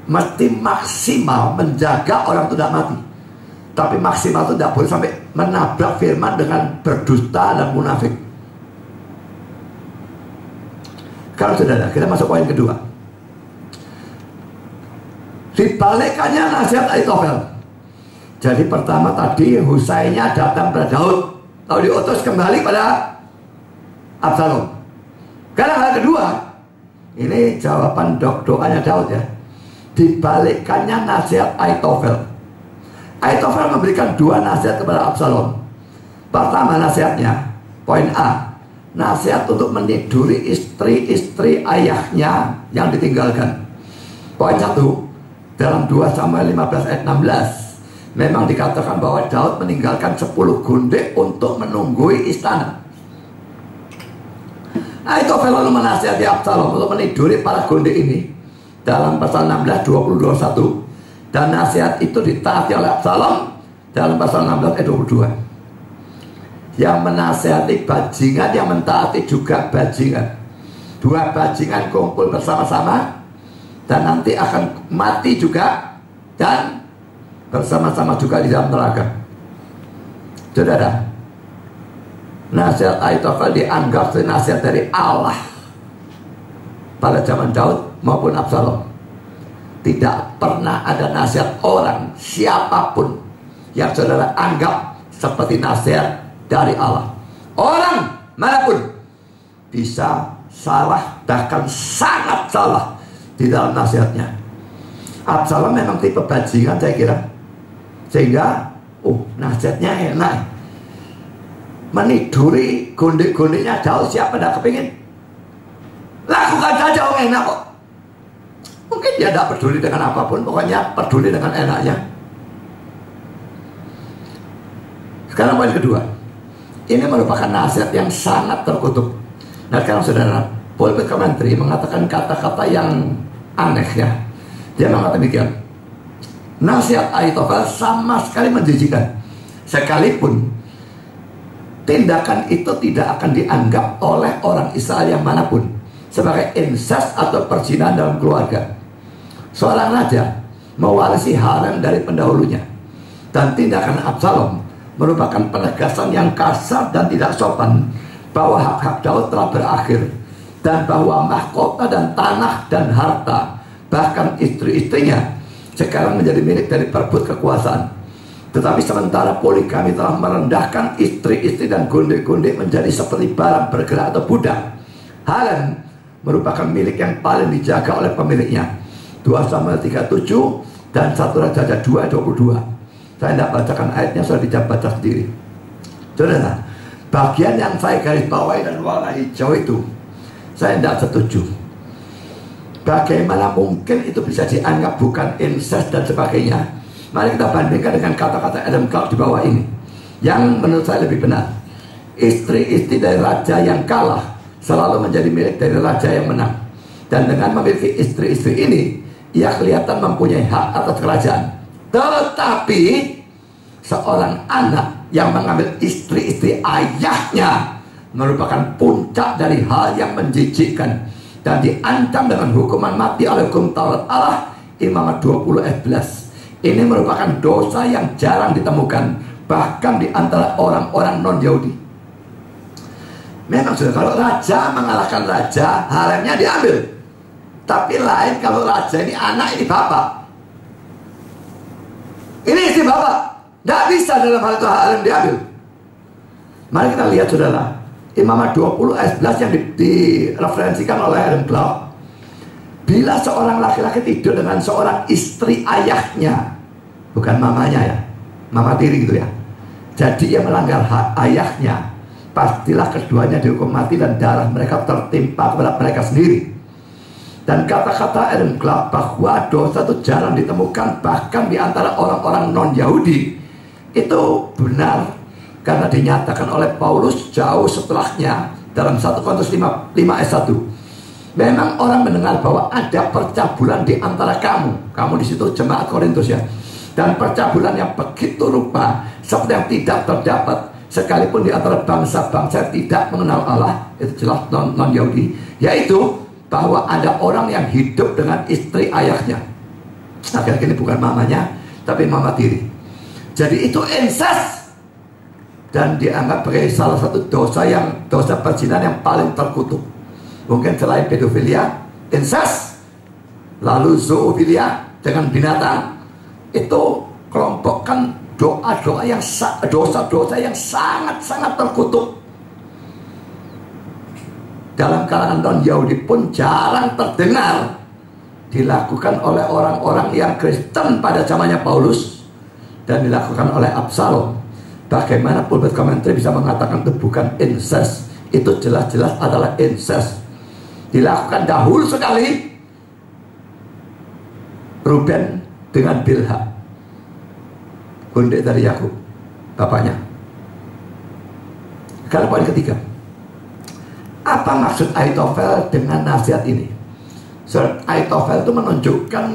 mesti maksimal menjaga orang itu tidak mati, tapi maksimal itu tidak boleh sampai menabrak firman dengan berdusta dan munafik. Kalau saudara, kita masuk poin kedua. Dibalikannya nasihat Ahitofel. Jadi pertama tadi Husainya datang pada Daud, lalu diutus kembali pada Absalom. Karena hal kedua, ini jawaban doanya Daud ya, dibalikkannya nasihat Ahitofel. Ahitofel memberikan dua nasihat kepada Absalom. Pertama nasihatnya, poin A, nasihat untuk meniduri istri-istri ayahnya yang ditinggalkan. Poin 1, dalam 2 Samuel 15 ayat 16 memang dikatakan bahwa Daud meninggalkan 10 gundik untuk menunggui istana. Ahitofel lalu menasihati Absalom untuk meniduri para gundik ini dalam pasal 16, 20, 21. Dan nasihat itu ditaati oleh Absalom dalam pasal 16 ayat 22. Yang menasihati bajingan, yang mentaati juga bajingan. Dua bajingan kumpul bersama-sama dan nanti akan mati juga dan bersama-sama juga di dalam neraka. Saudara, nasihat Ahitofel dianggap sebagai nasihat dari Allah pada zaman Daud maupun Absalom. Tidak pernah ada nasihat orang siapapun yang saudara anggap seperti nasihat dari Allah. Orang manapun bisa salah, bahkan sangat salah di dalam nasihatnya. Absalom memang tipe bajingan saya kira, sehingga nasihatnya enak. Meniduri gundik-gundiknya Daud, siapa tidak kepingin? Lakukan saja, enak kok. Mungkin dia tidak peduli dengan apapun, pokoknya peduli dengan enaknya. Sekarang poin kedua, ini merupakan nasihat yang sangat terkutuk. Nah sekarang saudara, pulpit commentary mengatakan kata-kata yang aneh ya. Dia mengatakan demikian, nasihat Ahitofel sama sekali menjijikan, sekalipun tindakan itu tidak akan dianggap oleh orang Israel yang manapun sebagai incest atau perzinahan dalam keluarga. Seorang raja mewarisi harem dari pendahulunya, dan tindakan Absalom merupakan penegasan yang kasar dan tidak sopan bahwa hak-hak Daud telah berakhir, dan bahwa mahkota dan tanah dan harta, bahkan istri-istrinya sekarang menjadi milik dari perebut kekuasaan. Tetapi sementara poligami telah merendahkan istri-istri dan gundik-gundik menjadi seperti barang bergerak atau budak, harem merupakan milik yang paling dijaga oleh pemiliknya. 2 Samuel 37 dan 1 Raja 2 22. Saya tidak bacakan ayatnya, sudah bisa baca sendiri. Saudara, bagian yang saya garis bawahi dan warna hijau itu saya tidak setuju. Bagaimana mungkin itu bisa dianggap bukan incest dan sebagainya? Mari kita bandingkan dengan kata-kata Adam Clark di bawah ini, yang menurut saya lebih benar. Istri-istri dari raja yang kalah selalu menjadi milik dari raja yang menang. Dan dengan memiliki istri-istri ini, ia kelihatan mempunyai hak atas kerajaan. Tetapi seorang anak yang mengambil istri-istri ayahnya merupakan puncak dari hal yang menjijikkan dan diancam dengan hukuman mati oleh hukum Taurat Allah. Imamat 20 ayat 11. Ini merupakan dosa yang jarang ditemukan bahkan di antara orang-orang non-Yahudi. Memang sudah, kalau raja mengalahkan raja, haremnya diambil. Tapi lain kalau raja ini anak, ini bapak, ini istri bapak, tidak bisa dalam hal itu harem diambil. Mari kita lihat saudara, Imamat 20 ayat 11 yang direferensikan oleh Adam Clark. Bila seorang laki-laki tidur dengan seorang istri ayahnya, bukan mamanya ya, mama tiri gitu ya, jadi ia melanggar hak ayahnya, pastilah keduanya dihukum mati dan darah mereka tertimpa kepada mereka sendiri. Dan kata-kata Adam Clark bahwa dosa itu jarang ditemukan bahkan di antara orang-orang non-Yahudi itu benar, karena dinyatakan oleh Paulus jauh setelahnya dalam 1 Korintus 5 ayat 1. Memang orang mendengar bahwa ada percabulan di antara kamu di situ jemaat Korintus ya, dan percabulan yang begitu rupa seperti yang tidak terdapat sekalipun di antara bangsa-bangsa tidak mengenal Allah. Itu jelas non-Yahudi, yaitu bahwa ada orang yang hidup dengan istri ayahnya. Akhirnya ini bukan mamanya, tapi mama tiri. Jadi itu incest, dan dianggap sebagai salah satu dosa perzinahan yang paling terkutuk. Mungkin selain pedofilia, incest, lalu zoofilia dengan binatang, itu kelompokkan doa-doa yang dosa-dosa yang sangat-sangat terkutuk dalam kalangan non-Yahudi pun jarang terdengar dilakukan oleh orang-orang yang Kristen pada zamannya Paulus dan dilakukan oleh Absalom. Bagaimana pulpit komentari bisa mengatakan itu bukan incest? Itu jelas-jelas adalah incest. Dilakukan dahulu sekali Ruben dengan Bilha, bundik dari Yakub, bapaknya. Sekarang poin ketiga, apa maksud Ahitofel dengan nasihat ini? Surat Ahitofel itu menunjukkan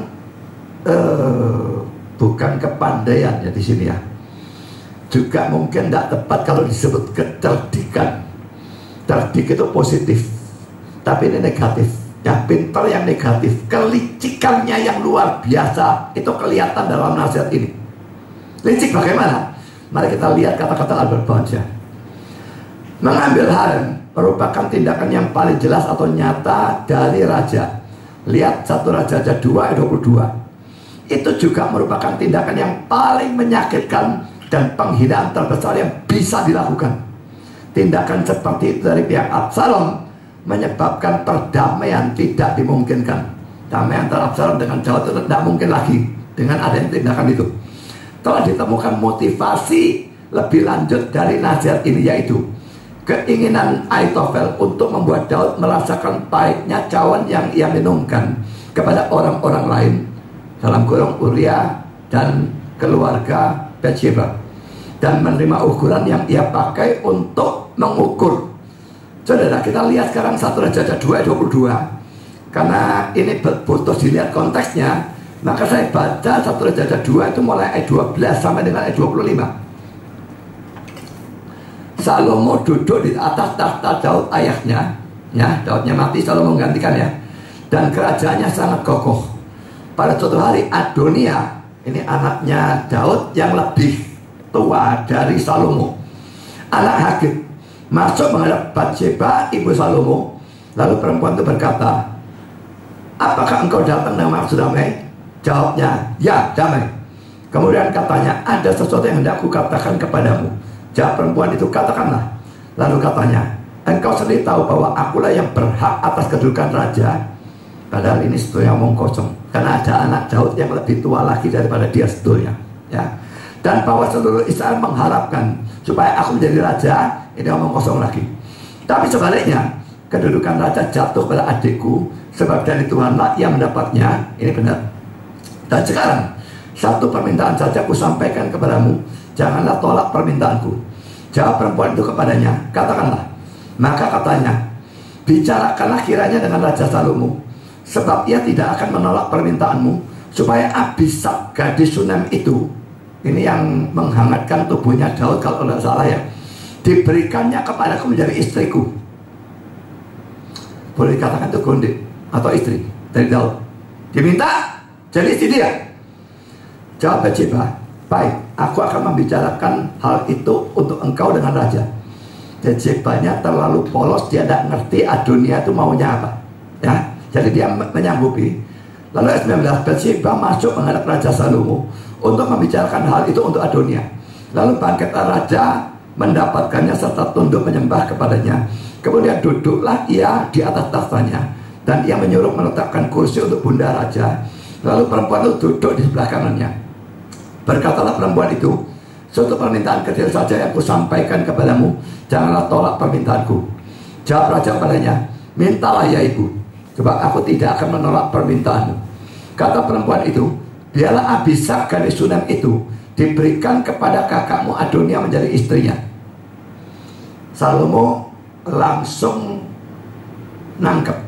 bukan kepandaian ya di sini ya. Juga mungkin tidak tepat kalau disebut kecerdikan. Cerdik itu positif, tapi ini negatif. Ya, pintar yang negatif, kelicikannya yang luar biasa itu kelihatan dalam nasihat ini. Licik bagaimana? Mari kita lihat kata-kata Albert Bonja. Mengambil harem merupakan tindakan yang paling jelas atau nyata dari raja. Lihat 1 Raja-Raja 2 ayat 22. Itu juga merupakan tindakan yang paling menyakitkan dan penghinaan terbesar yang bisa dilakukan. Tindakan seperti itu dari pihak Absalom menyebabkan perdamaian tidak dimungkinkan. Damai antara Absalom dengan Daud itu tidak mungkin lagi dengan adanya tindakan itu. Telah ditemukan motivasi lebih lanjut dari nasihat ini, yaitu keinginan Ahitofel untuk membuat Daud merasakan pahitnya cawan yang ia minumkan kepada orang-orang lain, dalam kurung Uria dan keluarga Bathsheba, dan menerima ukuran yang ia pakai untuk mengukur. Saudara, kita lihat sekarang 1 Raja-Raja 2 ayat 22. Karena ini butuh dilihat konteksnya, maka saya baca 1 Raja-Raja 2 itu mulai ayat 12 sampai dengan ayat 25. Salomo duduk di atas tahta Daud ayahnya, ya, Daudnya mati, Salomo menggantikan ya, dan kerajaannya sangat kokoh. Pada suatu hari Adonia, ini anaknya Daud yang lebih tua dari Salomo, anak Hagit, masuk menghadap Bathsheba ibu Salomo. Lalu perempuan itu berkata, apakah engkau datang dengan maksud damai? Jawabnya, ya, damai. Kemudian katanya, ada sesuatu yang hendak aku katakan kepadamu. Jawab perempuan itu, katakanlah. Lalu katanya, engkau sendiri tahu bahwa akulah yang berhak atas kedudukan raja. Padahal ini sebetulnya omong kosong, karena ada anak Daud yang lebih tua lagi daripada dia sebetulnya, ya. Dan bahwa seluruh Israel mengharapkan supaya aku menjadi raja, ini omong kosong lagi. Tapi sebaliknya, kedudukan raja jatuh pada adikku, sebab dari Tuhanlah ia mendapatnya. Ini benar. Dan sekarang, satu permintaan saja aku sampaikan kepadamu, janganlah tolak permintaanku. Jawab perempuan itu kepadanya, katakanlah. Maka katanya, bicarakanlah kiranya dengan Raja Salomo, sebab ia tidak akan menolak permintaanmu, supaya Abishag gadis Sunem itu, ini yang menghangatkan tubuhnya Daud kalau tidak salah ya, diberikannya kepadaku menjadi istriku. Boleh dikatakan itu gondik atau istri dari Daud, diminta jadi istri dia. Jawab Bathsheba, baik, aku akan membicarakan hal itu untuk engkau dengan raja. Bathshebanya terlalu polos, dia tidak ngerti Adonia itu maunya apa, ya. Jadi dia menyanggupi. Lalu ayat 19, Bathsheba masuk menghadap Raja Salomo untuk membicarakan hal itu untuk Adonia. Lalu bangkitlah raja mendapatkannya serta tunduk menyembah kepadanya. Kemudian duduklah ia di atas tahtanya, dan ia menyuruh meletakkan kursi untuk bunda raja. Lalu perempuan itu duduk di sebelah kanannya. Berkatalah perempuan itu, suatu permintaan kecil saja yang kusampaikan kepadamu, janganlah tolak permintaanku. Jawab raja padanya, mintalah ya ibu, sebab aku tidak akan menolak permintaanmu. Kata perempuan itu, biarlah Abishag gadis Sunem itu diberikan kepada kakakmu Adonia menjadi istrinya. Salomo langsung nangkep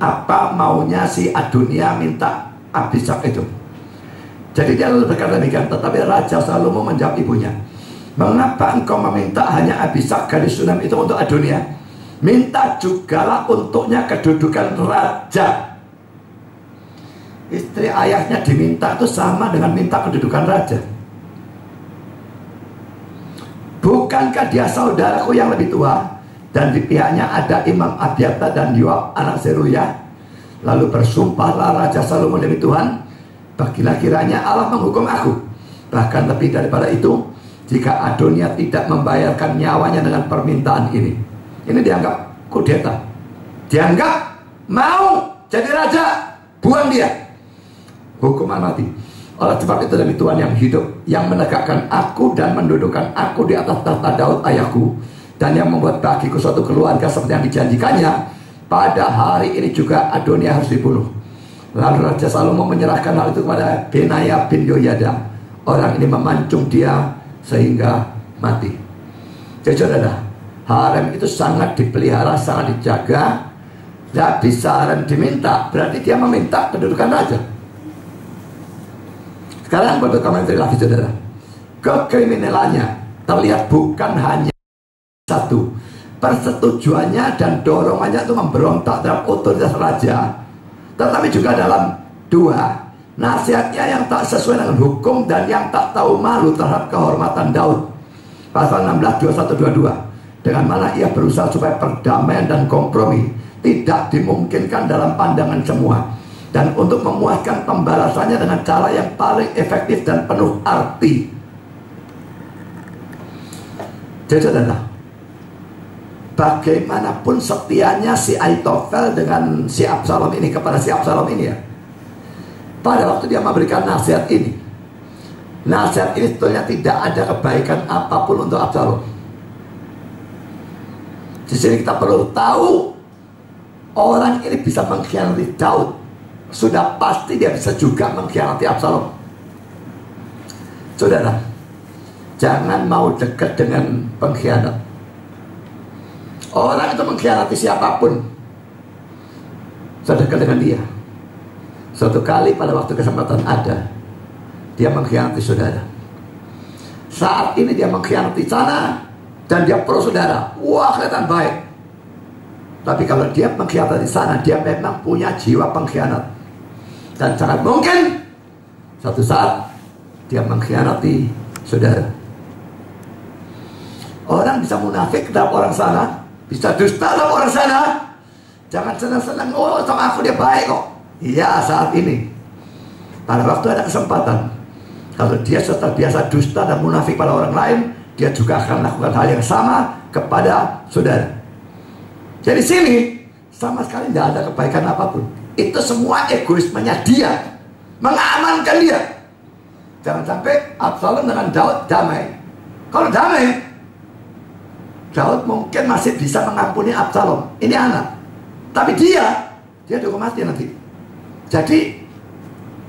apa maunya si Adonia minta Abishag itu. Jadi dia lalu berkata demikian, tetapi Raja Salomo menjawab ibunya, mengapa engkau meminta hanya Abishag gadis Sunem itu untuk Adonia? Minta jugalah untuknya kedudukan raja. Istri ayahnya diminta itu sama dengan minta kedudukan raja. Bukankah dia saudaraku yang lebih tua, dan di pihaknya ada Imam Abiatar dan Yoab anak Zeruya? Lalu bersumpahlah Raja Salomo demi Tuhan, bagilah kiranya Allah menghukum aku, Bahkan lebih daripada itu, jika Adonia tidak membayarkan nyawanya dengan permintaan ini dianggap kudeta, dianggap mau jadi raja, buang dia, hukuman mati. Oleh sebab itu demi Tuhan yang hidup, yang menegakkan aku dan mendudukkan aku di atas tahta Daud ayahku, dan yang membuat bagiku suatu keluarga seperti yang dijanjikannya, pada hari ini juga Adonia harus dibunuh. Lalu Raja Salomo menyerahkan hal itu kepada Benaya bin Yoyada. Orang ini memancung dia sehingga mati. Jadi saudara, harem itu sangat dipelihara, sangat dijaga. Tidak bisa harem diminta, berarti dia meminta kedudukan raja. Sekarang bentuk komentar lagi saudara. Kekriminalannya terlihat bukan hanya satu, persetujuannya dan dorongannya itu memberontak terhadap otoritas raja, tetapi juga dalam dua, nasihatnya yang tak sesuai dengan hukum dan yang tak tahu malu terhadap kehormatan Daud. Pasal 16, 21, 22, dengan mana ia berusaha supaya perdamaian dan kompromi tidak dimungkinkan dalam pandangan semua, dan untuk memuaskan pembalasannya dengan cara yang paling efektif dan penuh arti. Jadi saudara, bagaimanapun setianya si Ahitofel dengan si Absalom ini kepada si Absalom ini ya, pada waktu dia memberikan nasihat ini sebetulnya tidak ada kebaikan apapun untuk Absalom. Di sini kita perlu tahu, orang ini bisa mengkhianati Daud, sudah pasti dia bisa juga mengkhianati Absalom. Saudara, jangan mau dekat dengan pengkhianat. Orang itu mengkhianati siapapun, sedekat dengan dia. Suatu kali pada waktu kesempatan ada, dia mengkhianati saudara. Saat ini dia mengkhianati sana, dan dia pro saudara. Wah, kelihatan baik. Tapi kalau dia mengkhianati sana, dia memang punya jiwa pengkhianat. Dan sangat mungkin satu saat dia mengkhianati saudara. Orang bisa munafik terhadap orang sana, bisa dusta terhadap orang sana. Jangan senang-senang, oh sama aku dia baik kok. Iya, saat ini pada waktu ada kesempatan, kalau dia sudah biasa dusta dan munafik pada orang lain, dia juga akan melakukan hal yang sama kepada saudara. Jadi sini sama sekali tidak ada kebaikan apapun. Itu semua egoismenya dia, mengamankan dia. Jangan sampai Absalom dengan Daud damai. Kalau damai, Daud mungkin masih bisa mengampuni Absalom, ini anak. Tapi dia hukum mati nanti. Jadi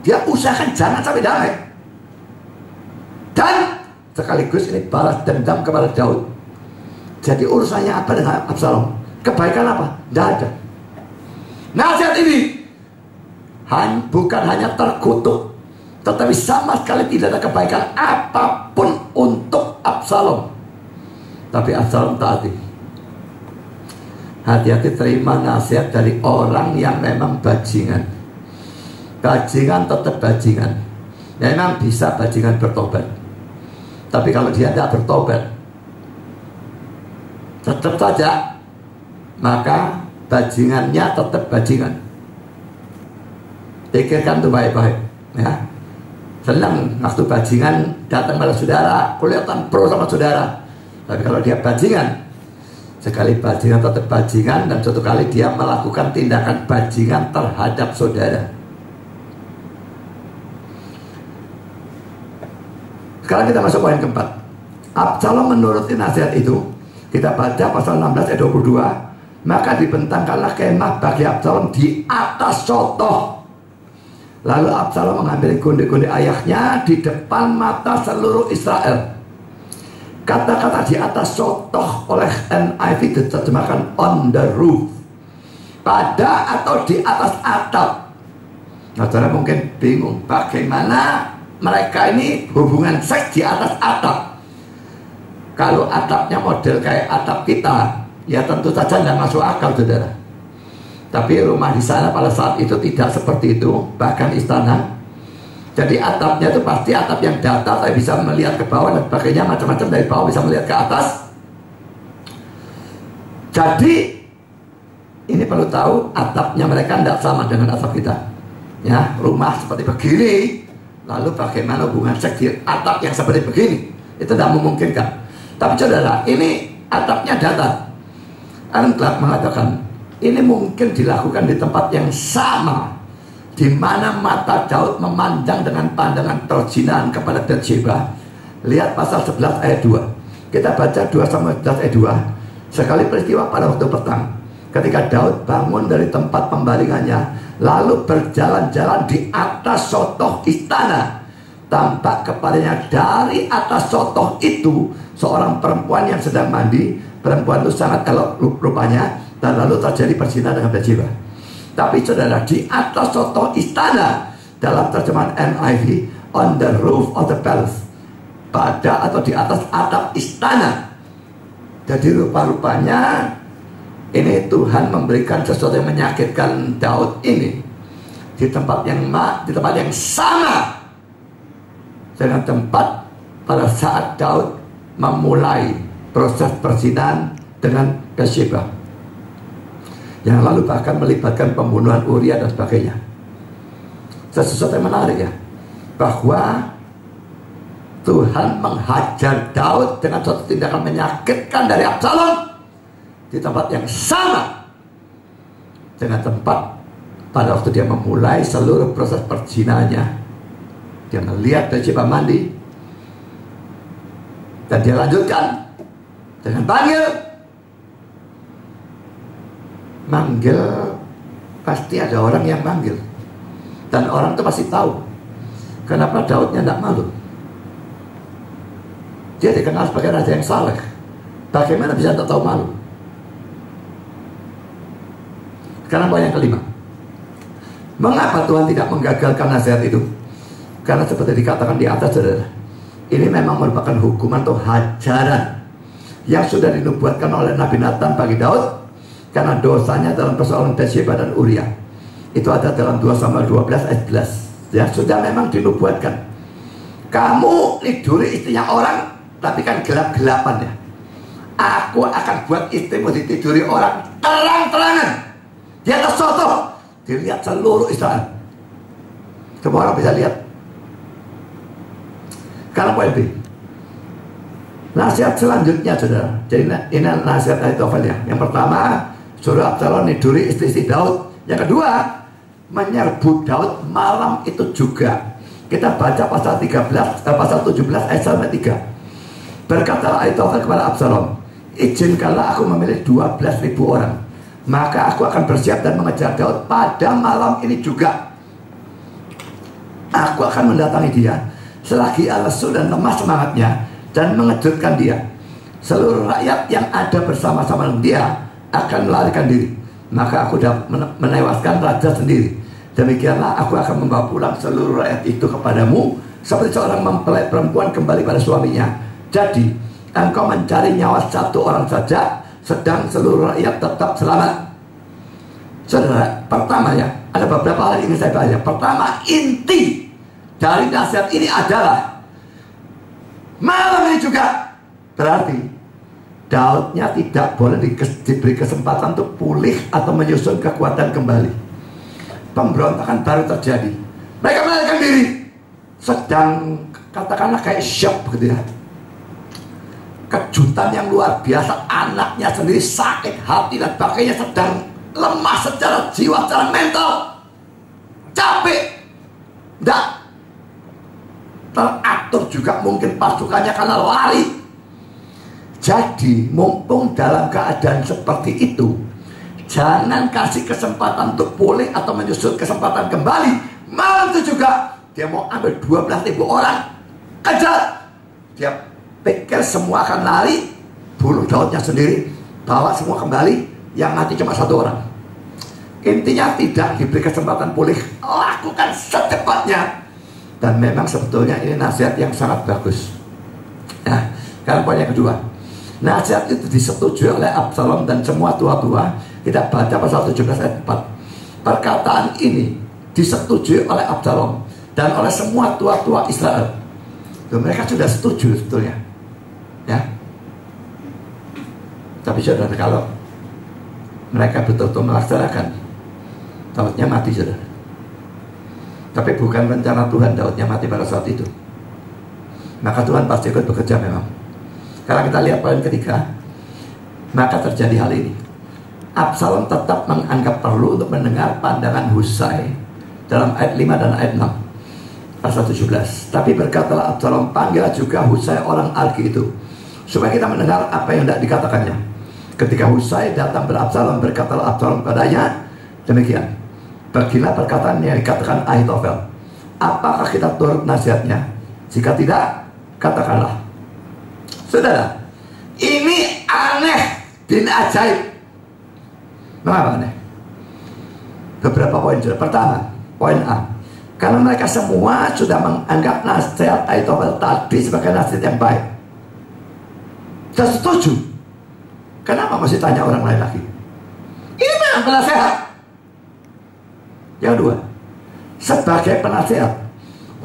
dia usahakan jangan sampai damai. Dan sekaligus ini balas dendam kepada Daud. Jadi urusannya apa dengan Absalom? Kebaikan apa? Tidak ada. Nasihat ini bukan hanya terkutuk, tetapi sama sekali tidak ada kebaikan apapun untuk Absalom. Tapi Absalom taati. Hati-hati terima nasihat dari orang yang memang bajingan. Bajingan tetap bajingan. Memang bisa bajingan bertobat. Tapi kalau dia tidak bertobat, tetap saja, maka bajingannya tetap bajingan. Pikirkan itu baik-baik ya. Senang waktu bajingan datang pada saudara, kelihatan pro sama saudara. Tapi kalau dia bajingan, sekali bajingan tetap bajingan, dan suatu kali dia melakukan tindakan bajingan terhadap saudara. Sekarang kita masuk poin keempat. Absalom menuruti nasihat itu. Kita baca pasal 16 ayat 22. Maka dibentangkanlah kemah bagi Absalom di atas sotoh. Lalu Absalom mengambil gundik-gundik ayahnya di depan mata seluruh Israel. Kata-kata di atas sotoh oleh NIV diterjemahkan on the roof, pada atau di atas atap. Nah, saudara mungkin bingung bagaimana mereka ini hubungan seks di atas atap. Kalau atapnya model kayak atap kita, ya tentu saja tidak masuk akal saudara. Tapi rumah di sana pada saat itu tidak seperti itu, bahkan istana. Jadi atapnya itu pasti atap yang datar, saya bisa melihat ke bawah dan sebagainya, macam-macam dari bawah bisa melihat ke atas. Jadi ini perlu tahu, atapnya mereka tidak sama dengan atap kita. Ya, rumah seperti begini, Lalu bagaimana hubungan seks di atap yang seperti begini? Itu tidak memungkinkan. Tapi saudara, ini atapnya datar. Ellen Clark mengatakan, ini mungkin dilakukan di tempat yang sama, di mana mata Daud memandang dengan pandangan perzinahan kepada Bathsheba. Lihat pasal 11 ayat 2. Kita baca 2 Samuel 11 ayat 2. Sekali peristiwa pada waktu petang, ketika Daud bangun dari tempat pembaringannya, lalu berjalan-jalan di atas sotoh istana, tampak kepadanya dari atas sotoh itu seorang perempuan yang sedang mandi. Perempuan itu sangat elok rupanya, dan lalu terjadi perzinahan dengan Bathsheba. Tapi saudara, di atas sotoh istana, dalam terjemahan NIV, on the roof of the palace, pada atau di atas atap istana. Jadi rupa-rupanya ini Tuhan memberikan sesuatu yang menyakitkan Daud ini di tempat yang sama dengan tempat pada saat Daud memulai proses perzinahan dengan Bathsheba, yang lalu bahkan melibatkan pembunuhan Uria dan sebagainya. Sesuatu yang menarik ya, bahwa Tuhan menghajar Daud dengan suatu tindakan menyakitkan dari Absalom di tempat yang sama dengan tempat pada waktu dia memulai seluruh proses perzinahannya. Dia melihat Bathsheba mandi, dan dia lanjutkan dengan manggil, pasti ada orang yang manggil, dan orang itu pasti tahu kenapa Daudnya tidak malu. Dia dikenal sebagai raja yang saleh. Bagaimana bisa tak tahu malu? Sekarang poin yang kelima. Mengapa Tuhan tidak menggagalkan nasihat itu? Karena seperti dikatakan di atas, saudara, ini memang merupakan hukuman atau hajaran yang sudah dinubuatkan oleh Nabi Nathan bagi Daud karena dosanya dalam persoalan Bathsheba dan Uria. Itu ada dalam 2 Samuel 12 ayat 11. Ya, sudah memang dinubuatkan. Kamu tiduri istrinya orang, tapi kan gelap-gelapan ya. Aku akan buat istrimu ditiduri orang terang-terangan di atas sotoh, dilihat seluruh Israel. Semua orang bisa lihat. Karena poin B, nasihat selanjutnya, saudara. Jadi ini nasihat Ahitofel ya. Yang pertama, suruh Absalom niduri istri Daud. Yang kedua, menyerbu Daud malam itu juga. Kita baca pasal 17 ayat 3. Berkatalah Ahitofel kepada Absalom, izinkanlah aku memilih 12.000 orang, maka aku akan bersiap dan mengejar Daud pada malam ini juga. Aku akan mendatangi dia selagi ia lesu dan lemah semangatnya, dan mengejutkan dia. Seluruh rakyat yang ada bersama-sama dengan dia akan melarikan diri, maka aku dapat menewaskan raja sendiri. Demikianlah aku akan membawa pulang seluruh rakyat itu kepadamu, seperti seorang mempelai perempuan kembali pada suaminya. Jadi engkau mencari nyawa satu orang saja, sedang seluruh rakyat tetap selamat. Saudara, pertama ya, ada beberapa hal yang ingin saya bahas. Pertama, inti dari nasihat ini adalah malam ini juga berarti Daudnya tidak boleh diberi kesempatan untuk pulih atau menyusun kekuatan kembali. Pemberontakan baru terjadi, mereka melarikan diri, sedang katakanlah kayak shock begitu ya, kejutan yang luar biasa, anaknya sendiri sakit hati dan sebagainya, sedang lemah secara jiwa, secara mental, capek, tidak teratur juga mungkin pasukannya karena lari. Jadi mumpung dalam keadaan seperti itu, jangan kasih kesempatan untuk pulih atau menyusun kesempatan kembali. Malam itu juga dia mau ambil 12.000 orang, kejar. Dia pikir semua akan lari, bunuh Daudnya sendiri, bawa semua kembali, yang mati cuma satu orang. Intinya tidak diberi kesempatan pulih, lakukan secepatnya. Dan memang sebetulnya ini nasihat yang sangat bagus. Nah, sekarang poin yang kedua. Nasihat itu disetujui oleh Absalom dan semua tua-tua. Kita baca pasal 17 ayat 4. Perkataan ini disetujui oleh Absalom dan oleh semua tua-tua Israel. Mereka sudah setuju sebetulnya, ya. Tapi saudara, kalau mereka betul-betul melaksanakan, Daudnya mati, saudara. Tapi bukan rencana Tuhan Daudnya mati pada saat itu. Maka Tuhan pasti ikut bekerja memang. Kalau kita lihat poin ketiga, maka terjadi hal ini. Absalom tetap menganggap perlu untuk mendengar pandangan Husai dalam ayat 5 dan ayat 6 pasal 17. Tapi berkatalah Absalom, panggillah juga Husai orang Arki itu, supaya kita mendengar apa yang tidak dikatakannya. Ketika Husai datang berabsalom, berkatalah Absalom padanya demikian, pergilah perkataan yang dikatakan Ahitofel. Apakah kita turut nasihatnya? Jika tidak, katakanlah. Saudara, ini aneh bin ajaib. Mengapa aneh? Beberapa poin. Pertama, poin A, karena mereka semua sudah menganggap nasihat Ahitofel tadi sebagai nasihat yang baik. Saya setuju. Kenapa masih tanya orang lain lagi? Ini memang penasehat. Yang kedua, sebagai penasehat,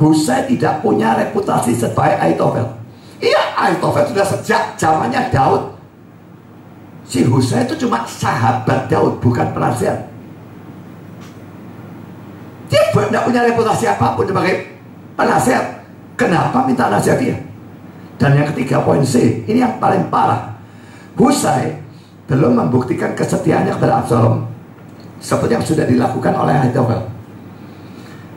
Husai tidak punya reputasi sebaik Ahitofel. Iya, Ahitofel sudah sejak zamannya Daud. Si Husai itu cuma sahabat Daud, bukan penasehat. Dia tidak punya reputasi apapun sebagai penasehat. Kenapa minta nasihat dia? Dan yang ketiga, poin C, ini yang paling parah. Husai belum membuktikan kesetiaannya kepada Absalom seperti yang sudah dilakukan oleh Ahitofel.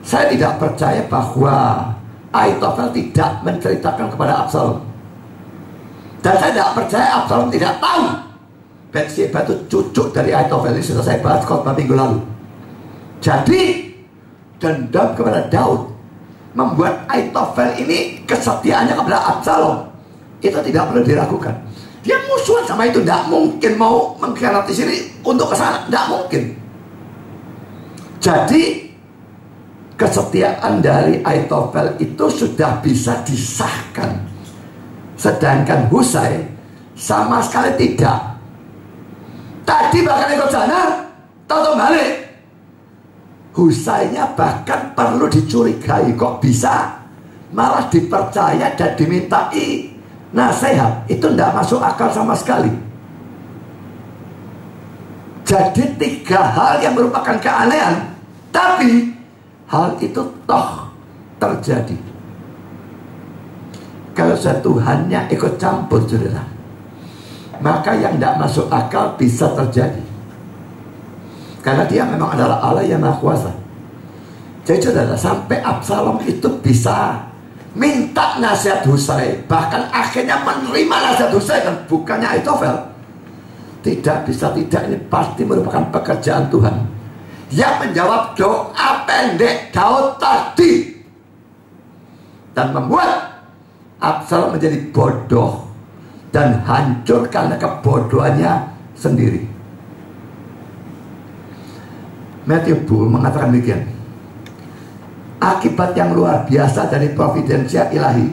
Saya tidak percaya bahwa Ahitofel tidak menceritakan kepada Absalom. Dan saya tidak percaya Absalom tidak tahu Batsheba itu cucu dari Ahitofel. Ini sudah saya bahas khotbah minggu lalu. Jadi dendam kepada Daud membuat Ahitofel ini kesetiaannya kepada Absalom itu tidak perlu diragukan. Dia musuhan sama itu, tidak mungkin mau mengkhianati sini untuk kesana, tidak mungkin. Jadi kesetiaan dari Ahitofel itu sudah bisa disahkan, sedangkan Husai sama sekali tidak. Tadi bahkan ikut sana, tahu balik. Husainya bahkan perlu dicurigai, kok bisa malah dipercaya dan dimintai nasihat. Itu tidak masuk akal sama sekali. Jadi tiga hal yang merupakan keanehan, tapi hal itu toh terjadi. Kalau Tuhannya ikut campur, saudara, maka yang tidak masuk akal bisa terjadi. Karena dia memang adalah Allah yang Maha Kuasa. Jadi saudara, sampai Absalom itu bisa minta nasihat Husai, bahkan akhirnya menerima nasihat Husai dan bukannya Ahitofel. Tidak bisa tidak, ini pasti merupakan pekerjaan Tuhan yang menjawab doa pendek Daud tadi dan membuat Absalom menjadi bodoh dan hancur karena kebodohannya sendiri. Matthew Bull mengatakan demikian, akibat yang luar biasa dari providensia ilahi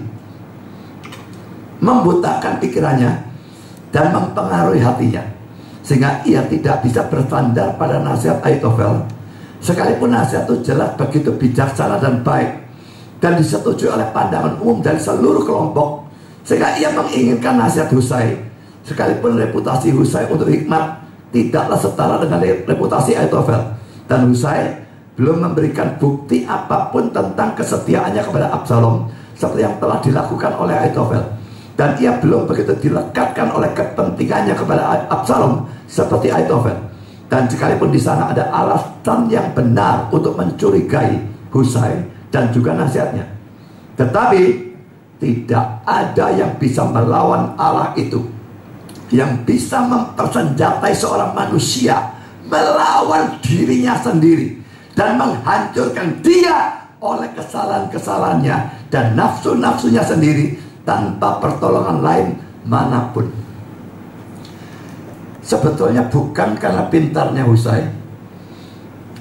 membutakan pikirannya dan mempengaruhi hatinya, sehingga ia tidak bisa bersandar pada nasihat Ahitofel, sekalipun nasihat itu jelas begitu bijaksana dan baik dan disetujui oleh pandangan umum dari seluruh kelompok, sehingga ia menginginkan nasihat Husai, sekalipun reputasi Husai untuk hikmat tidaklah setara dengan reputasi Ahitofel. Dan Husai belum memberikan bukti apapun tentang kesetiaannya kepada Absalom seperti yang telah dilakukan oleh Ahitofel. Dan ia belum begitu dilekatkan oleh kepentingannya kepada Absalom seperti Ahitofel. Dan sekalipun di sana ada alasan yang benar untuk mencurigai Husai dan juga nasihatnya, tetapi tidak ada yang bisa melawan Allah itu, yang bisa mempersenjatai seorang manusia melawan dirinya sendiri dan menghancurkan dia oleh kesalahan-kesalahannya dan nafsu-nafsunya sendiri tanpa pertolongan lain manapun. Sebetulnya bukan karena pintarnya Husai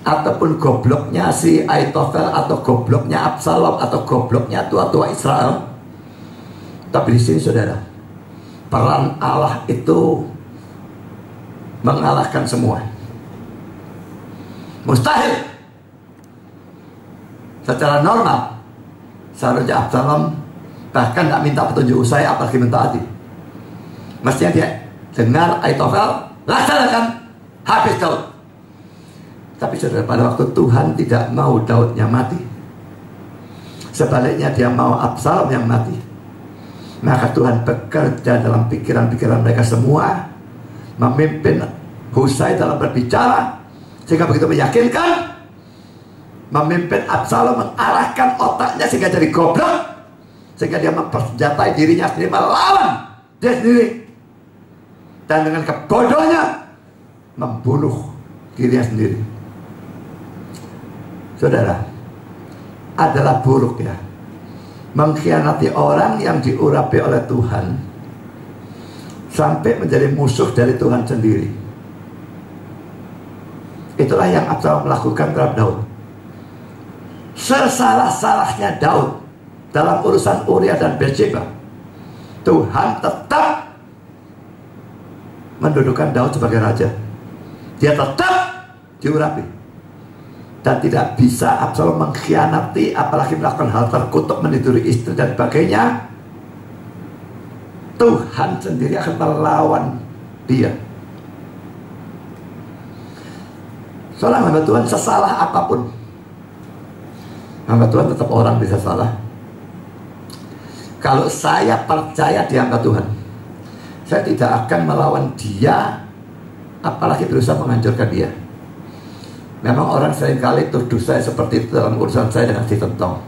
ataupun gobloknya si Ahitofel atau gobloknya Absalom atau gobloknya tua-tua Israel, tapi di sini saudara, peran Allah itu mengalahkan semua. Mustahil. Secara normal seharusnya Absalom bahkan tidak minta petunjuk Husai, apalagi minta hati. Mestinya dia dengar Ahitofel, laksanakan, habis Daud. Tapi saudara, pada waktu Tuhan tidak mau Daudnya mati, Sebaliknya dia mau Absalom yang mati. Maka Tuhan bekerja dalam pikiran-pikiran mereka semua, memimpin Husai dalam berbicara, sehingga begitu meyakinkan, memimpin Absalom, mengarahkan otaknya sehingga jadi goblok, sehingga dia mempersenjatai dirinya sendiri melawan dia sendiri, dan dengan kebodohnya membunuh dirinya sendiri. Saudara, adalah buruk ya mengkhianati orang yang diurapi oleh Tuhan sampai menjadi musuh dari Tuhan sendiri. Itulah yang Absalom melakukan terhadap Daud. Sesalah-salahnya Daud dalam urusan Uria dan Bathsheba, Tuhan tetap mendudukan Daud sebagai raja. Dia tetap diurapi, dan tidak bisa Absalom mengkhianati, apalagi melakukan hal terkutuk, meniduri istri dan sebagainya. Tuhan sendiri akan melawan dia. Seorang hamba Tuhan sesalah apapun, hamba Tuhan tetap orang bisa salah. Kalau saya percaya di hamba Tuhan, saya tidak akan melawan dia, apalagi berusaha menghancurkan dia. Memang orang seringkali tuduh saya seperti itu dalam urusan saya dengan Stephen Tong.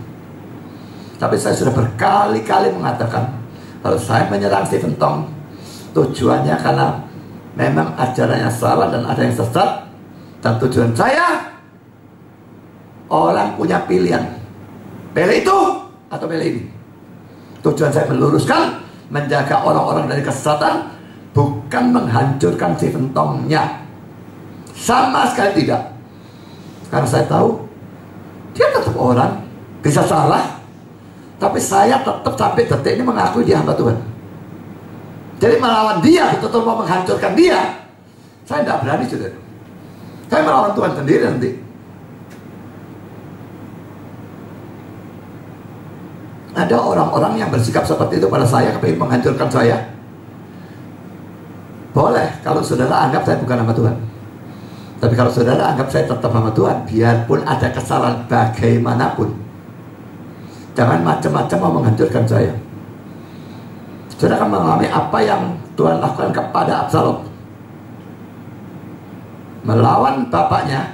Tapi saya sudah berkali-kali mengatakan, kalau saya menyerang Stephen Tong, tujuannya karena memang ajarannya salah dan ada yang sesat. Dan tujuan saya, orang punya pilihan, pilih itu atau pilih ini. Tujuan saya meluruskan, menjaga orang-orang dari kesesatan, bukan menghancurkan Stephen Tong-nya. Sama sekali tidak. Karena saya tahu dia tetap orang, bisa salah, tapi saya tetap sampai detik ini mengakui dia hamba Tuhan. Jadi melawan dia, betul-betul mau menghancurkan dia, saya tidak berani, saudara. Saya melawan Tuhan sendiri nanti. Ada orang-orang yang bersikap seperti itu pada saya, kepingin menghancurkan saya. Boleh, kalau saudara anggap saya bukan hamba Tuhan. Tapi kalau saudara anggap saya tetap hamba Tuhan, biarpun ada kesalahan bagaimanapun, jangan macam-macam mau menghancurkan saya. Saudara akan mengalami apa yang Tuhan lakukan kepada Absalom. Melawan bapaknya.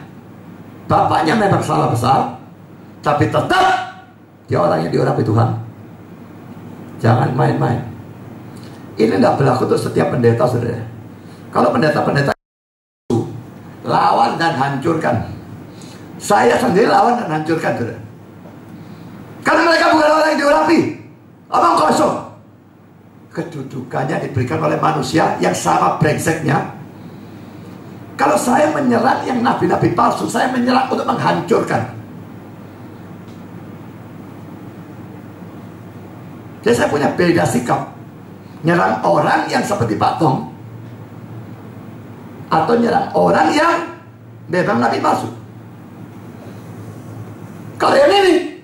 Bapaknya memang salah besar, tapi tetap dia orang yang diurapi Tuhan. Jangan main-main. Ini tidak berlaku untuk setiap pendeta, saudara. Kalau pendeta-pendeta lawan dan hancurkan, saya sendiri lawan dan hancurkan, saudara. Karena mereka bukan orang yang diurapi. Omong kosong. Kedudukannya diberikan oleh manusia yang sama brengseknya. Kalau saya menyerang yang nabi-nabi palsu, saya menyerang untuk menghancurkan. Jadi saya punya beda sikap. Nyerang orang yang seperti Pak Tong, atau nyerang orang yang memang nabi palsu. Kalau yang ini,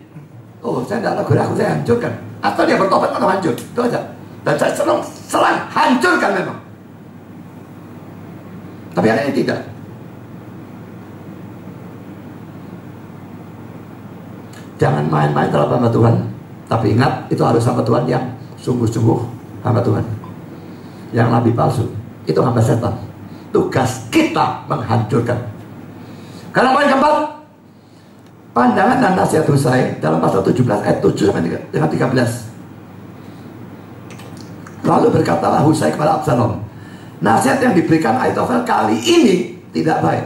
oh saya tidak ragu-ragu, saya hancurkan. Atau dia bertobat atau hancur, itu aja. Dan saya serang, hancurkan memang. Tapi yang ini tidak. Jangan main-main terhadap hamba Tuhan. Tapi ingat, itu harus hamba Tuhan yang sungguh-sungguh hamba Tuhan. Yang nabi palsu, itu hamba setan. Tugas kita menghancurkan. Karena poin keempat, pandangan dan nasihat Husai dalam pasal 17 ayat 7 sampai dengan 13. Lalu berkatalah Husai kepada Absalom, nasihat yang diberikan Ahitofel kali ini tidak baik.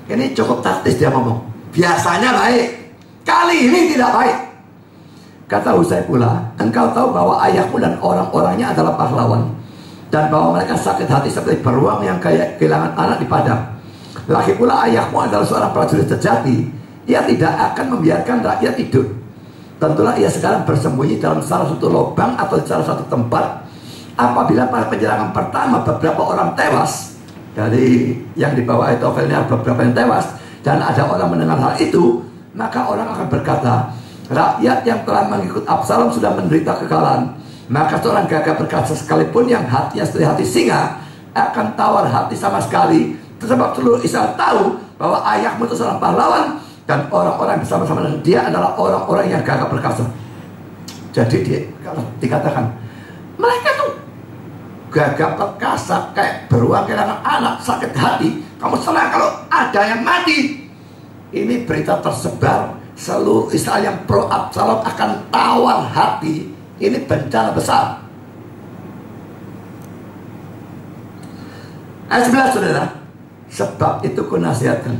Ini cukup taktis dia ngomong. Biasanya baik, kali ini tidak baik. Kata Husai pula, engkau tahu bahwa ayahmu dan orang-orangnya adalah pahlawan, dan bahwa mereka sakit hati seperti beruang yang kehilangan anak di padang. Lagi pula ayahmu adalah seorang prajurit sejati. Ia tidak akan membiarkan rakyat tidur. Tentulah ia sekarang bersembunyi dalam salah satu lubang atau salah satu tempat. Apabila pada penyerangan pertama beberapa orang tewas, dari yang dibawa Ahitofel ini beberapa yang tewas, dan ada orang mendengar hal itu, maka orang akan berkata, rakyat yang telah mengikut Absalom sudah menderita kekalahan. Maka seorang gagah perkasa sekalipun yang hatinya seperti hati singa akan tawar hati sama sekali. Sebab seluruh Israel tahu bahwa ayahmu itu seorang pahlawan, Dan orang-orang bersama-sama dengan dia adalah orang-orang yang gagah perkasa. Jadi dia dikatakan mereka tuh gagah perkasa, kayak beruang kehilangan anak, sakit hati. Kamu senang kalau ada yang mati. Ini berita tersebar, seluruh Israel yang pro Absalom akan tawar hati. Ini bencana besar. Ayat 11, saudara. Sebab itu kunasihatkan,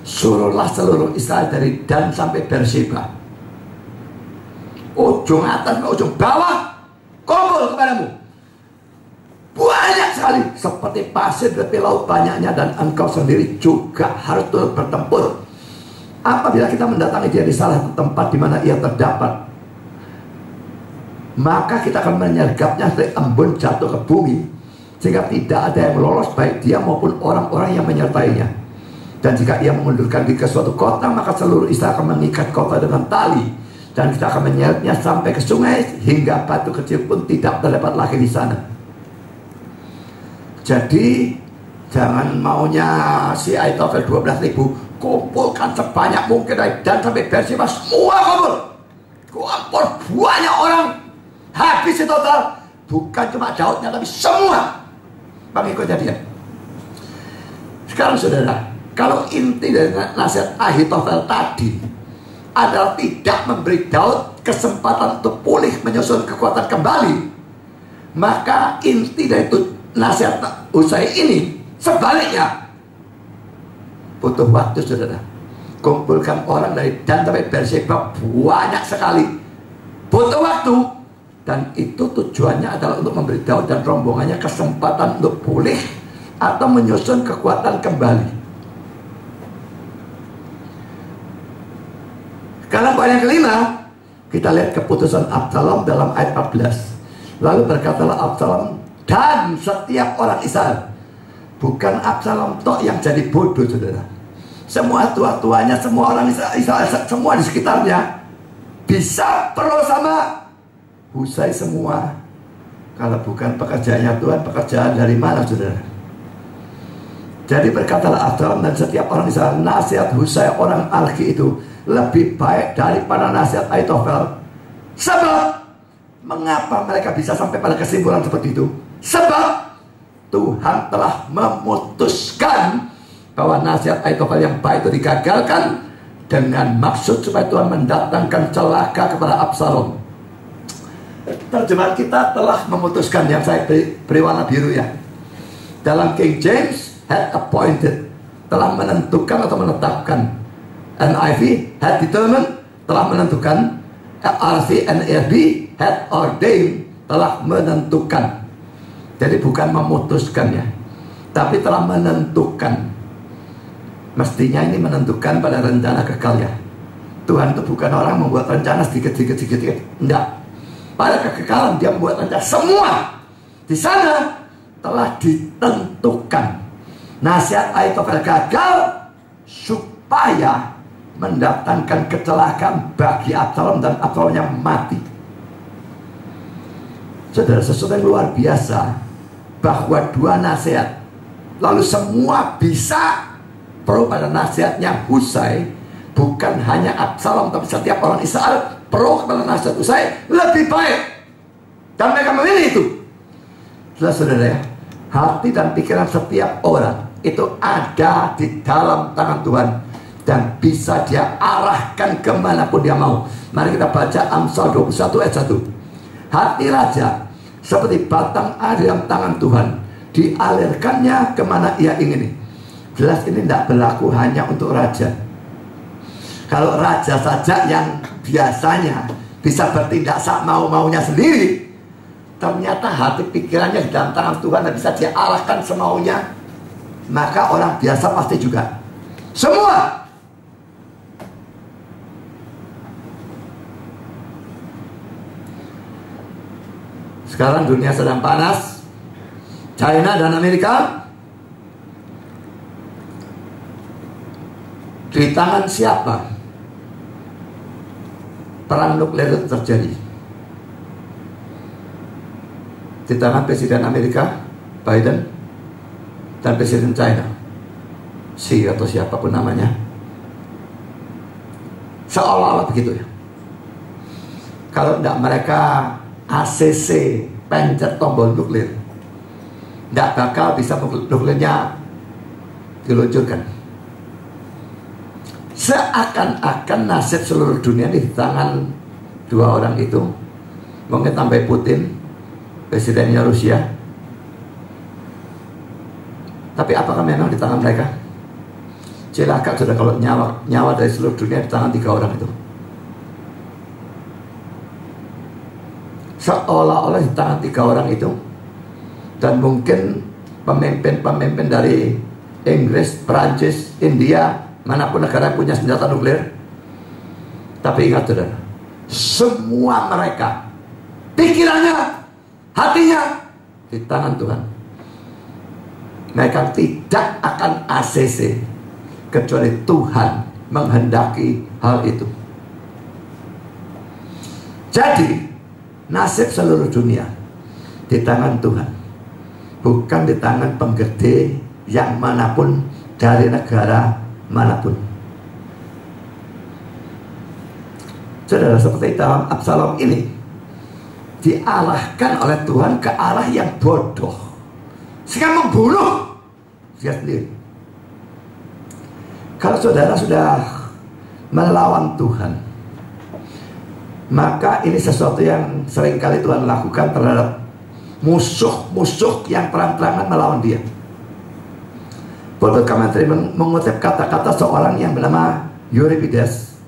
suruhlah seluruh Israel dari Dan sampai Beersheba, ujung atas ke ujung bawah, kumpul kepadamu. Banyak sekali, seperti pasir di tepi laut banyaknya, dan engkau sendiri juga harus turut bertempur. Apabila kita mendatangi dia di salah satu tempat di mana ia terdapat, maka kita akan menyergapnya dari embun jatuh ke bumi, sehingga tidak ada yang lolos, baik dia maupun orang-orang yang menyertainya. Dan jika ia mengundurkan diri ke suatu kota, maka seluruh Israel akan mengikat kota dengan tali, dan kita akan menyeretnya sampai ke sungai, hingga batu kecil pun tidak terdapat lagi di sana. Jadi jangan maunya si Ahitofel 12.000, kumpulkan sebanyak mungkin dari Dan sampai Beersheba, semua kumpul banyak orang, habis total. Bukan cuma Daudnya, tapi semua pengikutnya dia. Sekarang saudara, kalau inti dari nasihat Ahitofel tadi adalah tidak memberi Daud kesempatan untuk pulih, menyusun kekuatan kembali, maka inti dari nasihat Husai ini sebaliknya, butuh waktu saudara. Kumpulkan orang dari Dan sampai Beersheba banyak sekali, butuh waktu. Dan itu tujuannya adalah untuk memberi Daud dan rombongannya kesempatan untuk pulih atau menyusun kekuatan kembali. Sekarang poin yang kelima, kita lihat keputusan Absalom dalam ayat 14. Lalu berkatalah Absalom dan setiap orang Israel. Bukan Absalom tok yang jadi bodoh saudara. Semua tua-tuanya, semua orang Israel, semua di sekitarnya bisa pro sama Husai semua. Kalau bukan pekerjaannya Tuhan, pekerjaan dari mana saudara? Jadi berkatalah Absalom dan setiap orang Israel, nasihat Husai orang Arki itu lebih baik daripada nasihat Ahitofel. Sebab, mengapa mereka bisa sampai pada kesimpulan seperti itu? Sebab Tuhan telah memutuskan bahwa nasihat Ahitofel yang baik itu digagalkan dengan maksud supaya Tuhan mendatangkan celaka kepada Absalom. Terjemahan kita telah memutuskan, yang saya beri warna biru ya. Dalam King James, had appointed, telah menentukan atau menetapkan. NIV, had determined, telah menentukan. RC, NRB, had ordained, telah menentukan. Jadi bukan memutuskan ya, tapi telah menentukan. Mestinya ini menentukan pada rencana kekal ya. Tuhan itu bukan orang membuat rencana sedikit. Enggak. Pada kekekalan dia membuat rencana semua. Di sana telah ditentukan. Nasihat Ahitofel gagal supaya mendatangkan kecelakaan bagi Absalom dan Absalomnya mati. Saudara, sesuatu yang luar biasa bahwa dua nasihat, lalu semua bisa pro pada nasihatnya Husai. Bukan hanya Absalom, tapi setiap orang Israel pro kepada nasihat Husai lebih baik. Dan mereka memilih itu. Jelas saudara ya, hati dan pikiran setiap orang itu ada di dalam tangan Tuhan, dan bisa dia arahkan kemanapun dia mau. Mari kita baca Amsal 21 ayat 1. Hati raja seperti batang air dalam tangan Tuhan, dialirkannya kemana ia ingini. Jelas ini tidak berlaku hanya untuk raja. Kalau raja saja yang biasanya bisa bertindak sak mau-maunya sendiri, ternyata hati pikirannya di dalam tangan Tuhan dan bisa dia arahkan semaunya, maka orang biasa pasti juga. Semua. Sekarang dunia sedang panas. China dan Amerika di tangan siapa perang nuklir itu terjadi? Di tangan Presiden Amerika Biden dan Presiden China, Xi atau siapapun namanya. Seolah-olah begitu ya. Kalau tidak mereka ACC pencet tombol nuklir, tidak bakal bisa nuklirnya diluncurkan. Seakan-akan nasib seluruh dunia di tangan dua orang itu. Mungkin sampai Putin, presidennya Rusia. Tapi apakah memang di tangan mereka? Celaka sudah kalau nyawa dari seluruh dunia di tangan 3 orang itu. Seolah-olah di tangan 3 orang itu. Dan mungkin pemimpin-pemimpin dari Inggris, Perancis, India, manapun negara punya senjata nuklir. Tapi ingat saudara, semua mereka, pikirannya, hatinya di tangan Tuhan. Mereka tidak akan ACC kecuali Tuhan menghendaki hal itu. Jadi nasib seluruh dunia di tangan Tuhan, bukan di tangan penggede yang manapun dari negara manapun. Saudara, seperti dalam Absalom ini diarahkan oleh Tuhan ke arah yang bodoh, sehingga membunuh dia sendiri. Kalau saudara sudah melawan Tuhan, maka ini sesuatu yang seringkali Tuhan lakukan terhadap musuh-musuh yang terang-terangan melawan dia. Paul Commentary mengutip kata-kata seorang yang bernama Euripides.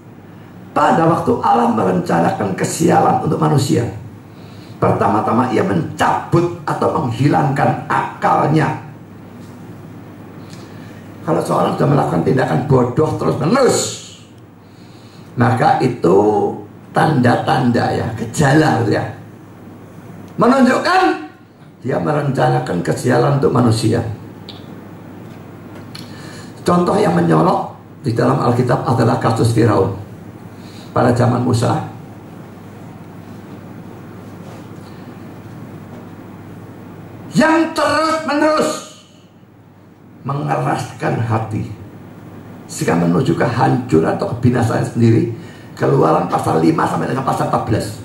Pada waktu Allah merencanakan kesialan untuk manusia, pertama-tama ia mencabut atau menghilangkan akalnya. Kalau seorang sudah melakukan tindakan bodoh terus-menerus, maka itu tanda-tanda ya, gejala gitu ya, menunjukkan dia merencanakan kesialan untuk manusia. Contoh yang menyolok di dalam Alkitab adalah kasus Firaun pada zaman Musa. Yang terus-menerus mengeraskan hati sehingga menuju kehancuran atau kebinasaan sendiri. Keluaran pasal 5 sampai dengan pasal 14.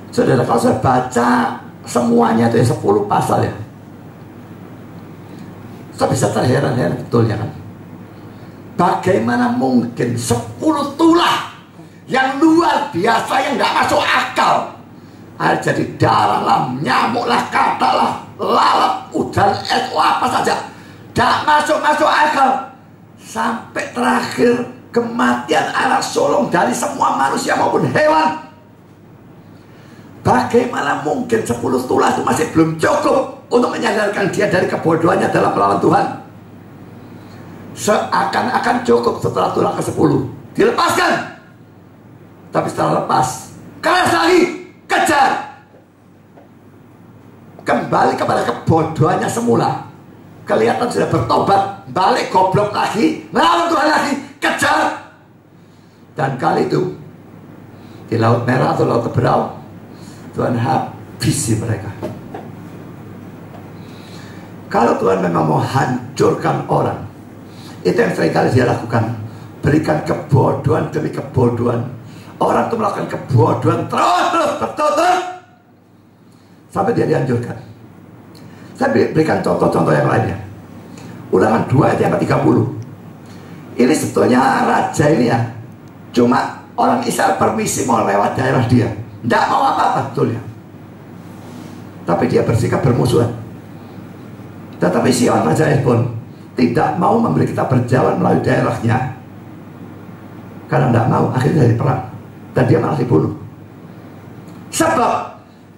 Saudara, kalau saya baca semuanya itu ya 10 pasal ya, saya bisa terheran-heran betulnya kan. Bagaimana mungkin 10 tulah yang luar biasa yang nggak masuk akal, ada jadi darah lah, nyamuk lah, kata lah, lalat, udan, apa saja, nggak masuk akal. Sampai terakhir kematian anak sulung dari semua manusia maupun hewan. Bagaimana mungkin 10 tulah itu masih belum cukup untuk menyadarkan dia dari kebodohannya dalam melawan Tuhan? Seakan-akan cukup setelah tulah ke-10 dilepaskan. Tapi setelah lepas, keras lagi, kejar. Kembali kepada kebodohannya semula. Kelihatan sudah bertobat, balik goblok lagi, melawan Tuhan lagi, kejar. Dan kali itu di Laut Merah atau Laut Teberau, Tuhan habisi mereka. Kalau Tuhan memang mau hancurkan orang, itu yang seringkali dia lakukan. Berikan kebodohan demi kebodohan. Orang itu melakukan kebodohan terus berturut-turut sampai dia dihancurkan. Saya berikan contoh-contoh yang lainnya. Ulangan 2 ayat yang ke-30. Ini sebetulnya raja ini ya, cuma orang Israel permisi mau lewat daerah dia, tidak mau apa-apa betulnya. Tapi dia bersikap bermusuhan. Tetapi Sihon Raja Hesbon tidak mau memberi kita berjalan melalui daerahnya, karena tidak mau, akhirnya jadi perang. Dan dia malah dibunuh.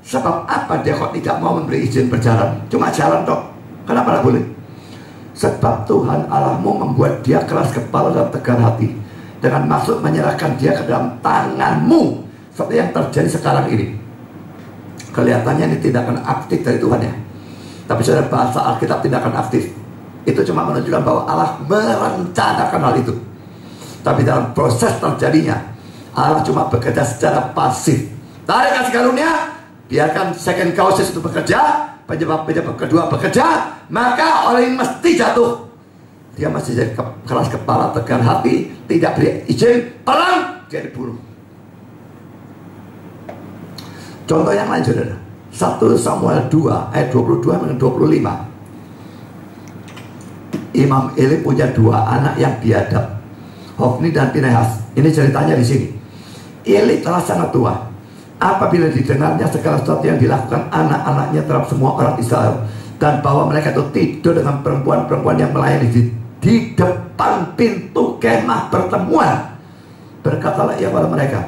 Sebab apa dia kok tidak mau memberi izin berjalan? Cuma jalan toh. Kenapa tidak boleh? Sebab Tuhan Allahmu membuat dia keras kepala dan tegar hati, dengan maksud menyerahkan dia ke dalam tanganmu, seperti yang terjadi sekarang ini. Kelihatannya ini tindakan aktif dari Tuhan ya. Tapi saudara, bahasa Alkitab tindakan aktif itu cuma menunjukkan bahwa Allah merencanakan hal itu. Tapi dalam proses terjadinya, Allah cuma bekerja secara pasif. Tarik kasih karunia, biarkan second causes itu bekerja, penyebab kedua bekerja, maka orang ini mesti jatuh. dia masih jadi keras kepala, tegar hati, tidak beri izin, perang, dia dibunuh. Contoh yang lain, saudara. 1 Samuel 2 ayat 22 dan 25. Imam Eli punya 2 anak yang biadab, Hofni dan Pinehas. Ini ceritanya di sini. Eli telah sangat tua apabila didengarnya segala sesuatu yang dilakukan anak-anaknya terhadap semua orang Israel, dan bahwa mereka itu tidur dengan perempuan-perempuan yang melayani di depan pintu kemah pertemuan. Berkatalah ia kepada mereka,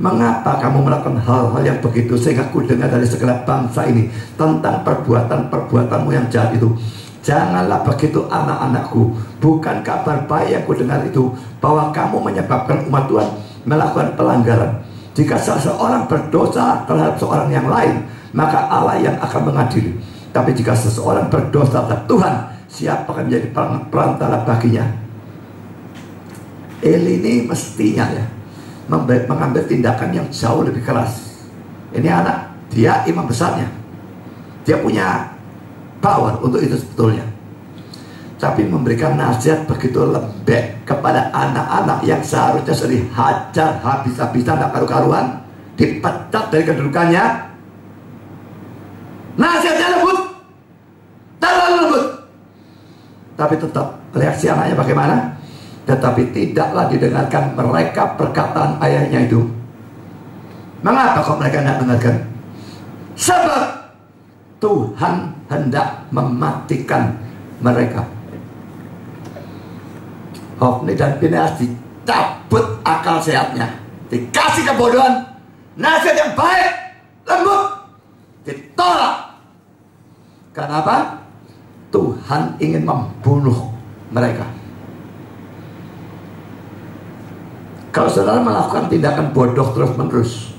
mengapa kamu melakukan hal-hal yang begitu, sehingga ku dengar dari segala bangsa ini tentang perbuatan-perbuatanmu yang jahat itu. Janganlah begitu anak-anakku, bukan kabar baik yang ku dengar itu, bahwa kamu menyebabkan umat Tuhan melakukan pelanggaran. Jika seseorang berdosa terhadap seorang yang lain, maka Allah yang akan mengadili. Tapi jika seseorang berdosa terhadap Tuhan, siapa akan menjadi perantara baginya? Eli ini mestinya ya mengambil tindakan yang jauh lebih keras. Ini anak, dia imam besarnya, dia punya power untuk itu sebetulnya. Tapi memberikan nasihat begitu lembek kepada anak-anak yang seharusnya sudah dihajar habis-habisan, tak karu-karuan, dipecat dari kedudukannya. Nasihatnya lembut, terlalu lembut. Tapi tetap reaksi anaknya bagaimana? Tetapi tidaklah didengarkan mereka perkataan ayahnya itu. Mengapa kok mereka tidak dengarkan? Sebab Tuhan hendak mematikan mereka. Hofni dan Pinehas dicabut akal sehatnya, dikasih kebodohan, nasihat yang baik, lembut, ditolak. Kenapa? Tuhan ingin membunuh mereka. Kalau saudara melakukan tindakan bodoh terus-menerus,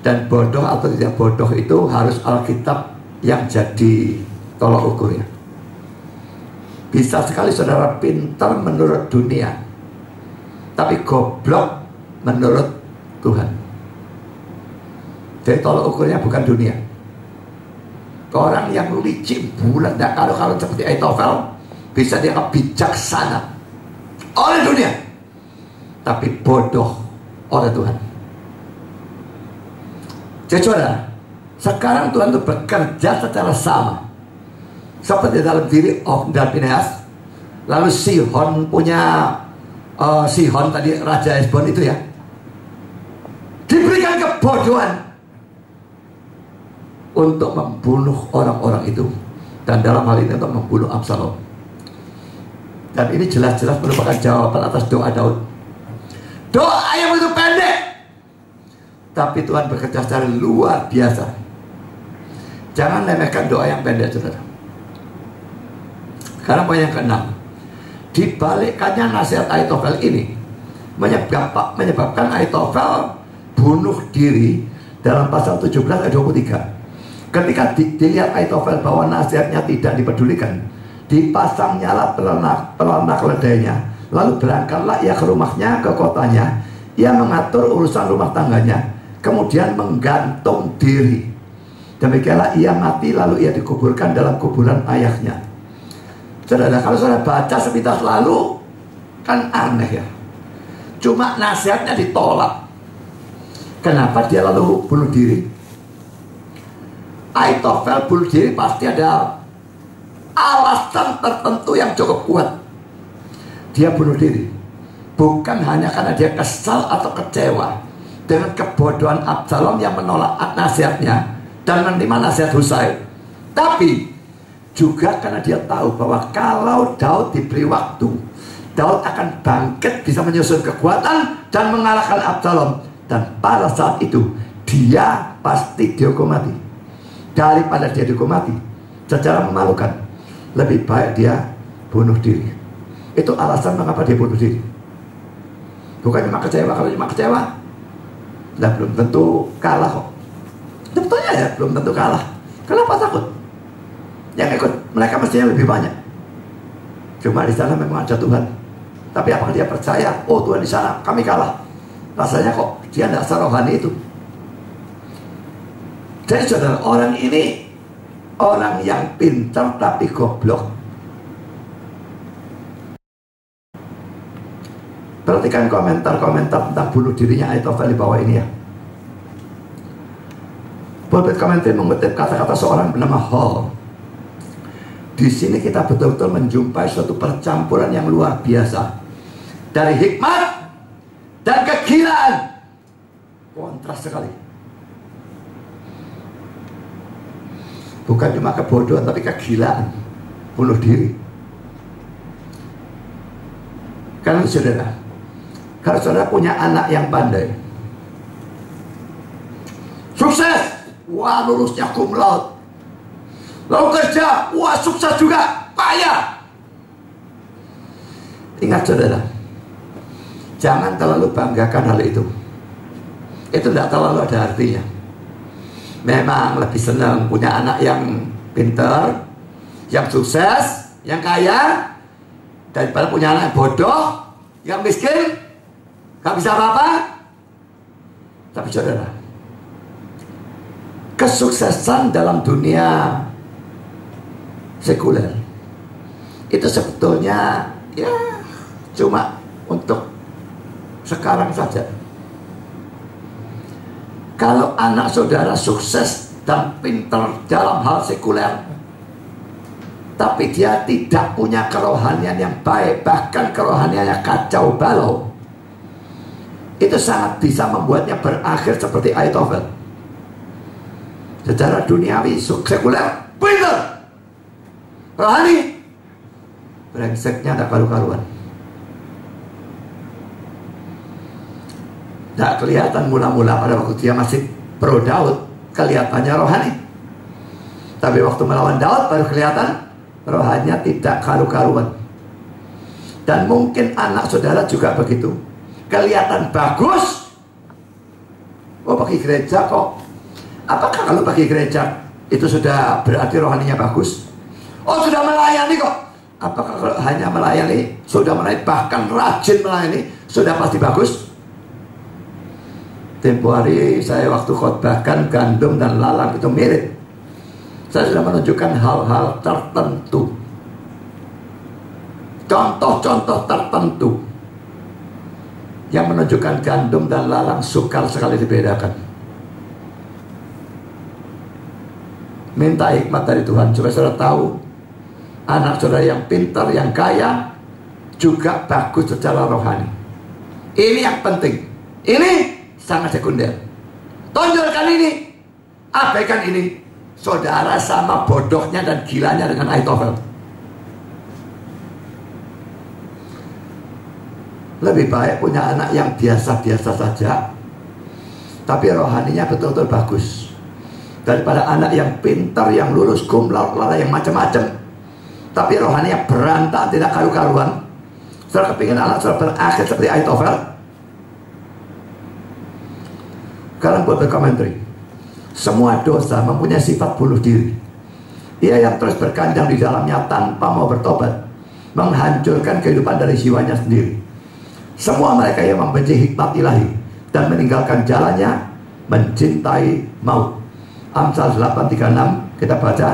dan bodoh atau tidak bodoh itu harus Alkitab yang jadi tolak ukurnya. Bisa sekali saudara pintar menurut dunia, tapi goblok menurut Tuhan. Jadi tolak ukurnya bukan dunia. Orang yang licik, bulat, dan kalau seperti Ahitofel bisa dianggap bijaksana oleh dunia, tapi bodoh oleh Tuhan. Jadi saudara, sekarang Tuhan itu bekerja secara sama seperti dalam diri Hofni dan Pinehas. Lalu Sihon punya Sihon tadi, Raja Hesbon itu ya, diberikan kebodohan untuk membunuh orang-orang itu, dan dalam hal ini untuk membunuh Absalom. Dan ini jelas-jelas merupakan jawaban atas doa Daud. Doa yang begitu pendek, tapi Tuhan bekerja secara luar biasa. Jangan remehkan doa yang pendek, saudara. Sekarang poin yang ke-6. Dibalikkannya nasihat Ahitofel ini menyebabkan Ahitofel bunuh diri dalam pasal 17 ayat 23. Ketika dilihat Ahitofel bahwa nasihatnya tidak dipedulikan, dipasangnya pelenak keledainya, lalu berangkatlah ia ke rumahnya, ke kotanya. Ia mengatur urusan rumah tangganya, kemudian menggantung diri. Demikianlah ia mati, lalu ia dikuburkan dalam kuburan ayahnya. Saudara, kalau saudara baca sepintas lalu, kan aneh ya. Cuma nasihatnya ditolak. Kenapa dia lalu bunuh diri? Ahitofel bunuh diri pasti ada alasan tertentu yang cukup kuat. Dia bunuh diri bukan hanya karena dia kesal atau kecewa dengan kebodohan Absalom yang menolak nasihatnya dan menerima nasihat Husai, tapi juga karena dia tahu bahwa kalau Daud diberi waktu, Daud akan bangkit, bisa menyusun kekuatan dan mengalahkan Absalom. Dan pada saat itu dia pasti dihukum mati. Daripada dia dihukum mati secara memalukan, lebih baik dia bunuh diri. Itu alasan mengapa dia bunuh diri. Bukan cuma kecewa. Kalau cuma kecewa, nah, belum tentu kalah kok. Sebetulnya ya belum tentu kalah. Kenapa takut? Yang ikut mereka mestinya lebih banyak. Cuma di sana memang ada Tuhan. Tapi apakah dia percaya, oh Tuhan di sana, kami kalah? Rasanya kok dia tidak serohani itu. Jadi saudara, orang ini orang yang pintar tapi goblok. Perhatikan komentar-komentar tentang bunuh dirinya Ahitofel di bawah ini ya. Pulpit Commentary mengutip kata-kata seorang bernama Hall. Di sini kita betul-betul menjumpai suatu percampuran yang luar biasa dari hikmat dan kegilaan. Kontras sekali. Bukan cuma kebodohan, tapi kegilaan. Bunuh diri. Karena saudara, kalau saudara punya anak yang pandai, sukses, wah lulusnya cum laude, lalu kerja, wah sukses juga, kaya. Ingat saudara, jangan terlalu banggakan hal itu. Itu tidak terlalu ada artinya. Memang lebih senang punya anak yang pintar, yang sukses, yang kaya, daripada punya anak yang bodoh, yang miskin, gak bisa apa-apa. Tapi saudara, kesuksesan dalam dunia sekuler itu sebetulnya ya cuma untuk sekarang saja. Kalau anak saudara sukses dan pintar dalam hal sekuler, tapi dia tidak punya kerohanian yang baik, bahkan kerohaniannya kacau balau, itu sangat bisa membuatnya berakhir seperti Ahitofel. Secara duniawi, sekuler, pintar, rohani, brengseknya tak karu-karuan. Tak kelihatan mula-mula pada waktu dia masih pro Daud, kelihatannya rohani. Tapi waktu melawan Daud baru kelihatan rohaninya tidak karu-karuan. Dan mungkin anak saudara juga begitu. Kelihatan bagus, oh pergi gereja kok. Apakah kalau pergi gereja itu sudah berarti rohaninya bagus? Oh sudah melayani kok. Apakah kalau hanya melayani, sudah melayani, bahkan rajin melayani, sudah pasti bagus? Tempo hari saya waktu khotbahkan gandum dan lalang itu mirip. Saya sudah menunjukkan hal-hal tertentu, contoh-contoh tertentu yang menunjukkan gandum dan lalang sukar sekali dibedakan. Minta hikmat dari Tuhan supaya saudara tahu anak saudara yang pintar, yang kaya juga bagus secara rohani. Ini yang penting. Ini sangat sekunder. Tonjolkan ini, abaikan ini. Saudara sama bodohnya dan gilanya dengan Ahitofel. Lebih baik punya anak yang biasa-biasa saja, tapi rohaninya betul-betul bagus, daripada anak yang pintar, yang lulus cum laude, yang macam-macam, tapi rohaninya berantakan, tidak karu-karuan. Saudara kepingin anak saudara berakhir seperti Ahitofel? Kalian buat berkomentari. Semua dosa mempunyai sifat bunuh diri. Ia yang terus berkanjang di dalamnya tanpa mau bertobat, menghancurkan kehidupan dari jiwanya sendiri. Semua mereka yang membenci hikmat ilahi dan meninggalkan jalannya, mencintai maut. Amsal 8:36 kita baca,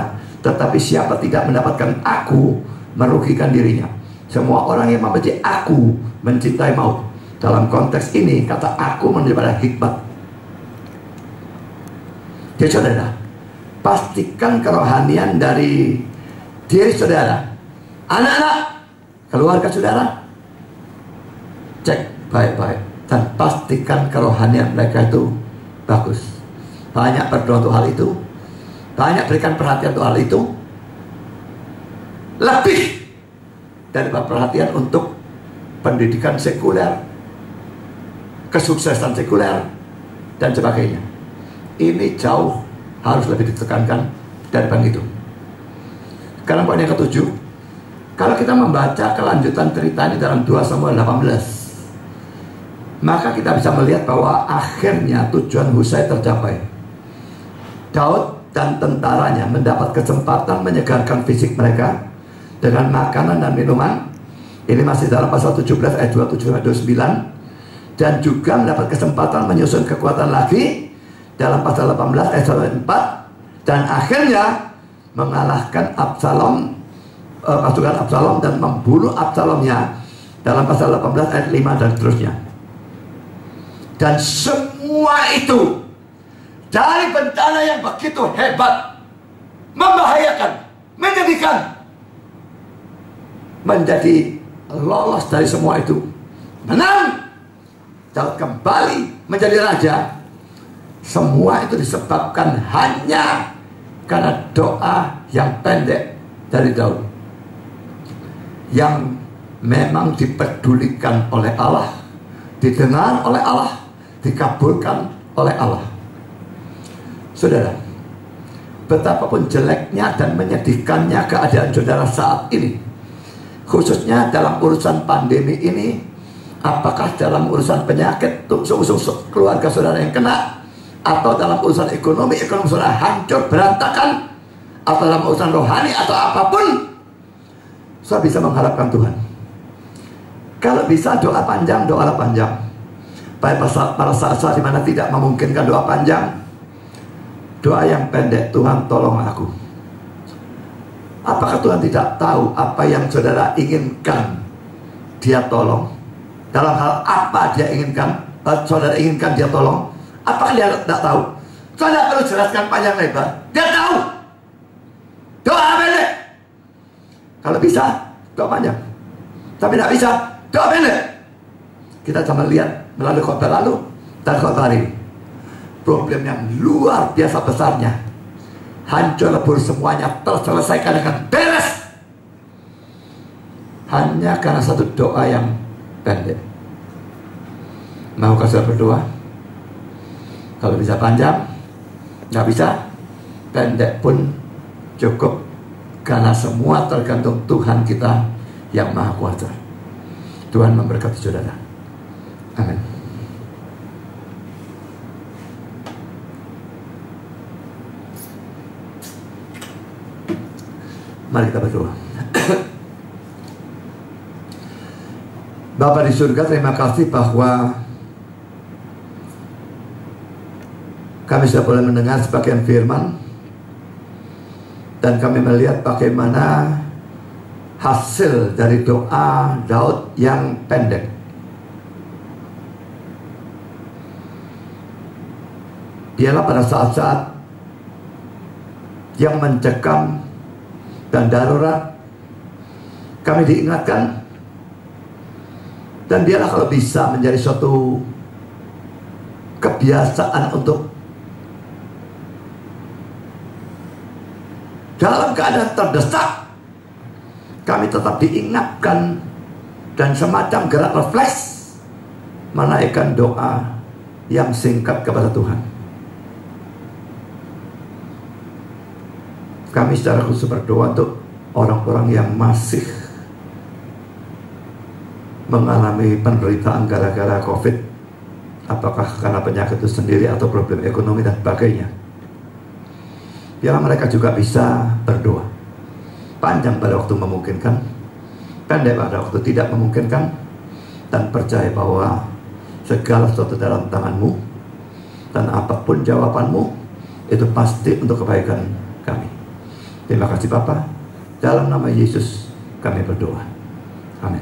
tetapi siapa tidak mendapatkan aku, merugikan dirinya. Semua orang yang membenci aku mencintai maut. Dalam konteks ini kata aku menunjuk pada hikmat. Jadi saudara, pastikan kerohanian dari diri saudara, anak-anak, keluarga saudara, cek baik-baik dan pastikan kerohanian mereka itu bagus. Banyak berdoa untuk hal itu, banyak berikan perhatian untuk hal itu, lebih daripada perhatian untuk pendidikan sekuler, kesuksesan sekuler, dan sebagainya. Ini jauh harus lebih ditekankan daripada itu. Sekarang poin yang ke-7, kalau kita membaca kelanjutan cerita ini dalam 2 Samuel 18, maka kita bisa melihat bahwa akhirnya tujuan Husai tercapai. Daud dan tentaranya mendapat kesempatan menyegarkan fisik mereka dengan makanan dan minuman. Ini masih dalam pasal 17 ayat 27-29. Dan juga mendapat kesempatan menyusun kekuatan lagi dalam pasal 18 ayat 4, dan akhirnya mengalahkan Absalom, pasukan Absalom, dan membunuh Absalomnya Dalam pasal 18 ayat 5 dan seterusnya. Dan semua itu dari bencana yang begitu hebat, membahayakan, menyedihkan, menjadi lolos dari semua itu, menang, Daud kembali menjadi raja. Semua itu disebabkan hanya karena doa yang pendek dari Daud, yang memang dipedulikan oleh Allah, didengar oleh Allah, dikabulkan oleh Allah. Saudara, betapapun jeleknya dan menyedihkannya keadaan saudara saat ini, khususnya dalam urusan pandemi ini, apakah dalam urusan penyakit keluarga saudara yang kena, atau dalam urusan ekonomi saudara hancur berantakan, atau dalam urusan rohani atau apapun, saya bisa mengharapkan Tuhan. Kalau bisa doa panjang, doalah panjang. Pada saat-saat dimana tidak memungkinkan doa panjang, doa yang pendek, Tuhan tolong aku. Apakah Tuhan tidak tahu apa yang saudara inginkan Dia tolong? Dalam hal apa Dia inginkan, saudara inginkan Dia tolong? Apakah Dia tidak tahu? Saudara perlu jelaskan panjang lebar. Dia tahu. Doa pendek. Kalau bisa, doa panjang. Tapi tidak bisa, doa pendek. Kita cuma lihat melalui khotbah lalu dan khotbah hari ini. Problem yang luar biasa besarnya, hancur lebur semuanya, terselesaikan dengan beres, hanya karena satu doa yang pendek. Maukah saudara berdoa? Kalau bisa panjang, nggak bisa, pendek pun cukup, karena semua tergantung Tuhan kita yang Maha Kuasa. Tuhan memberkati saudara. Amin. Mari kita berdoa. Bapa di surga, terima kasih bahwa kami sudah boleh mendengar sebagian firman, dan kami melihat bagaimana hasil dari doa Daud yang pendek. Ialah pada saat-saat yang mencekam dan darurat, kami diingatkan, dan biarlah kalau bisa menjadi suatu kebiasaan untuk dalam keadaan terdesak, kami tetap diingatkan dan semacam gerak refleks menaikkan doa yang singkat kepada Tuhan. Kami secara khusus berdoa untuk orang-orang yang masih mengalami penderitaan gara-gara COVID, apakah karena penyakit itu sendiri atau problem ekonomi dan sebagainya. Biarlah mereka juga bisa berdoa panjang pada waktu memungkinkan, pendek pada waktu tidak memungkinkan, dan percaya bahwa segala sesuatu dalam tangan-Mu, dan apapun jawaban-Mu itu pasti untuk kebaikan kami. Terima kasih Bapa, dalam nama Yesus kami berdoa. Amin.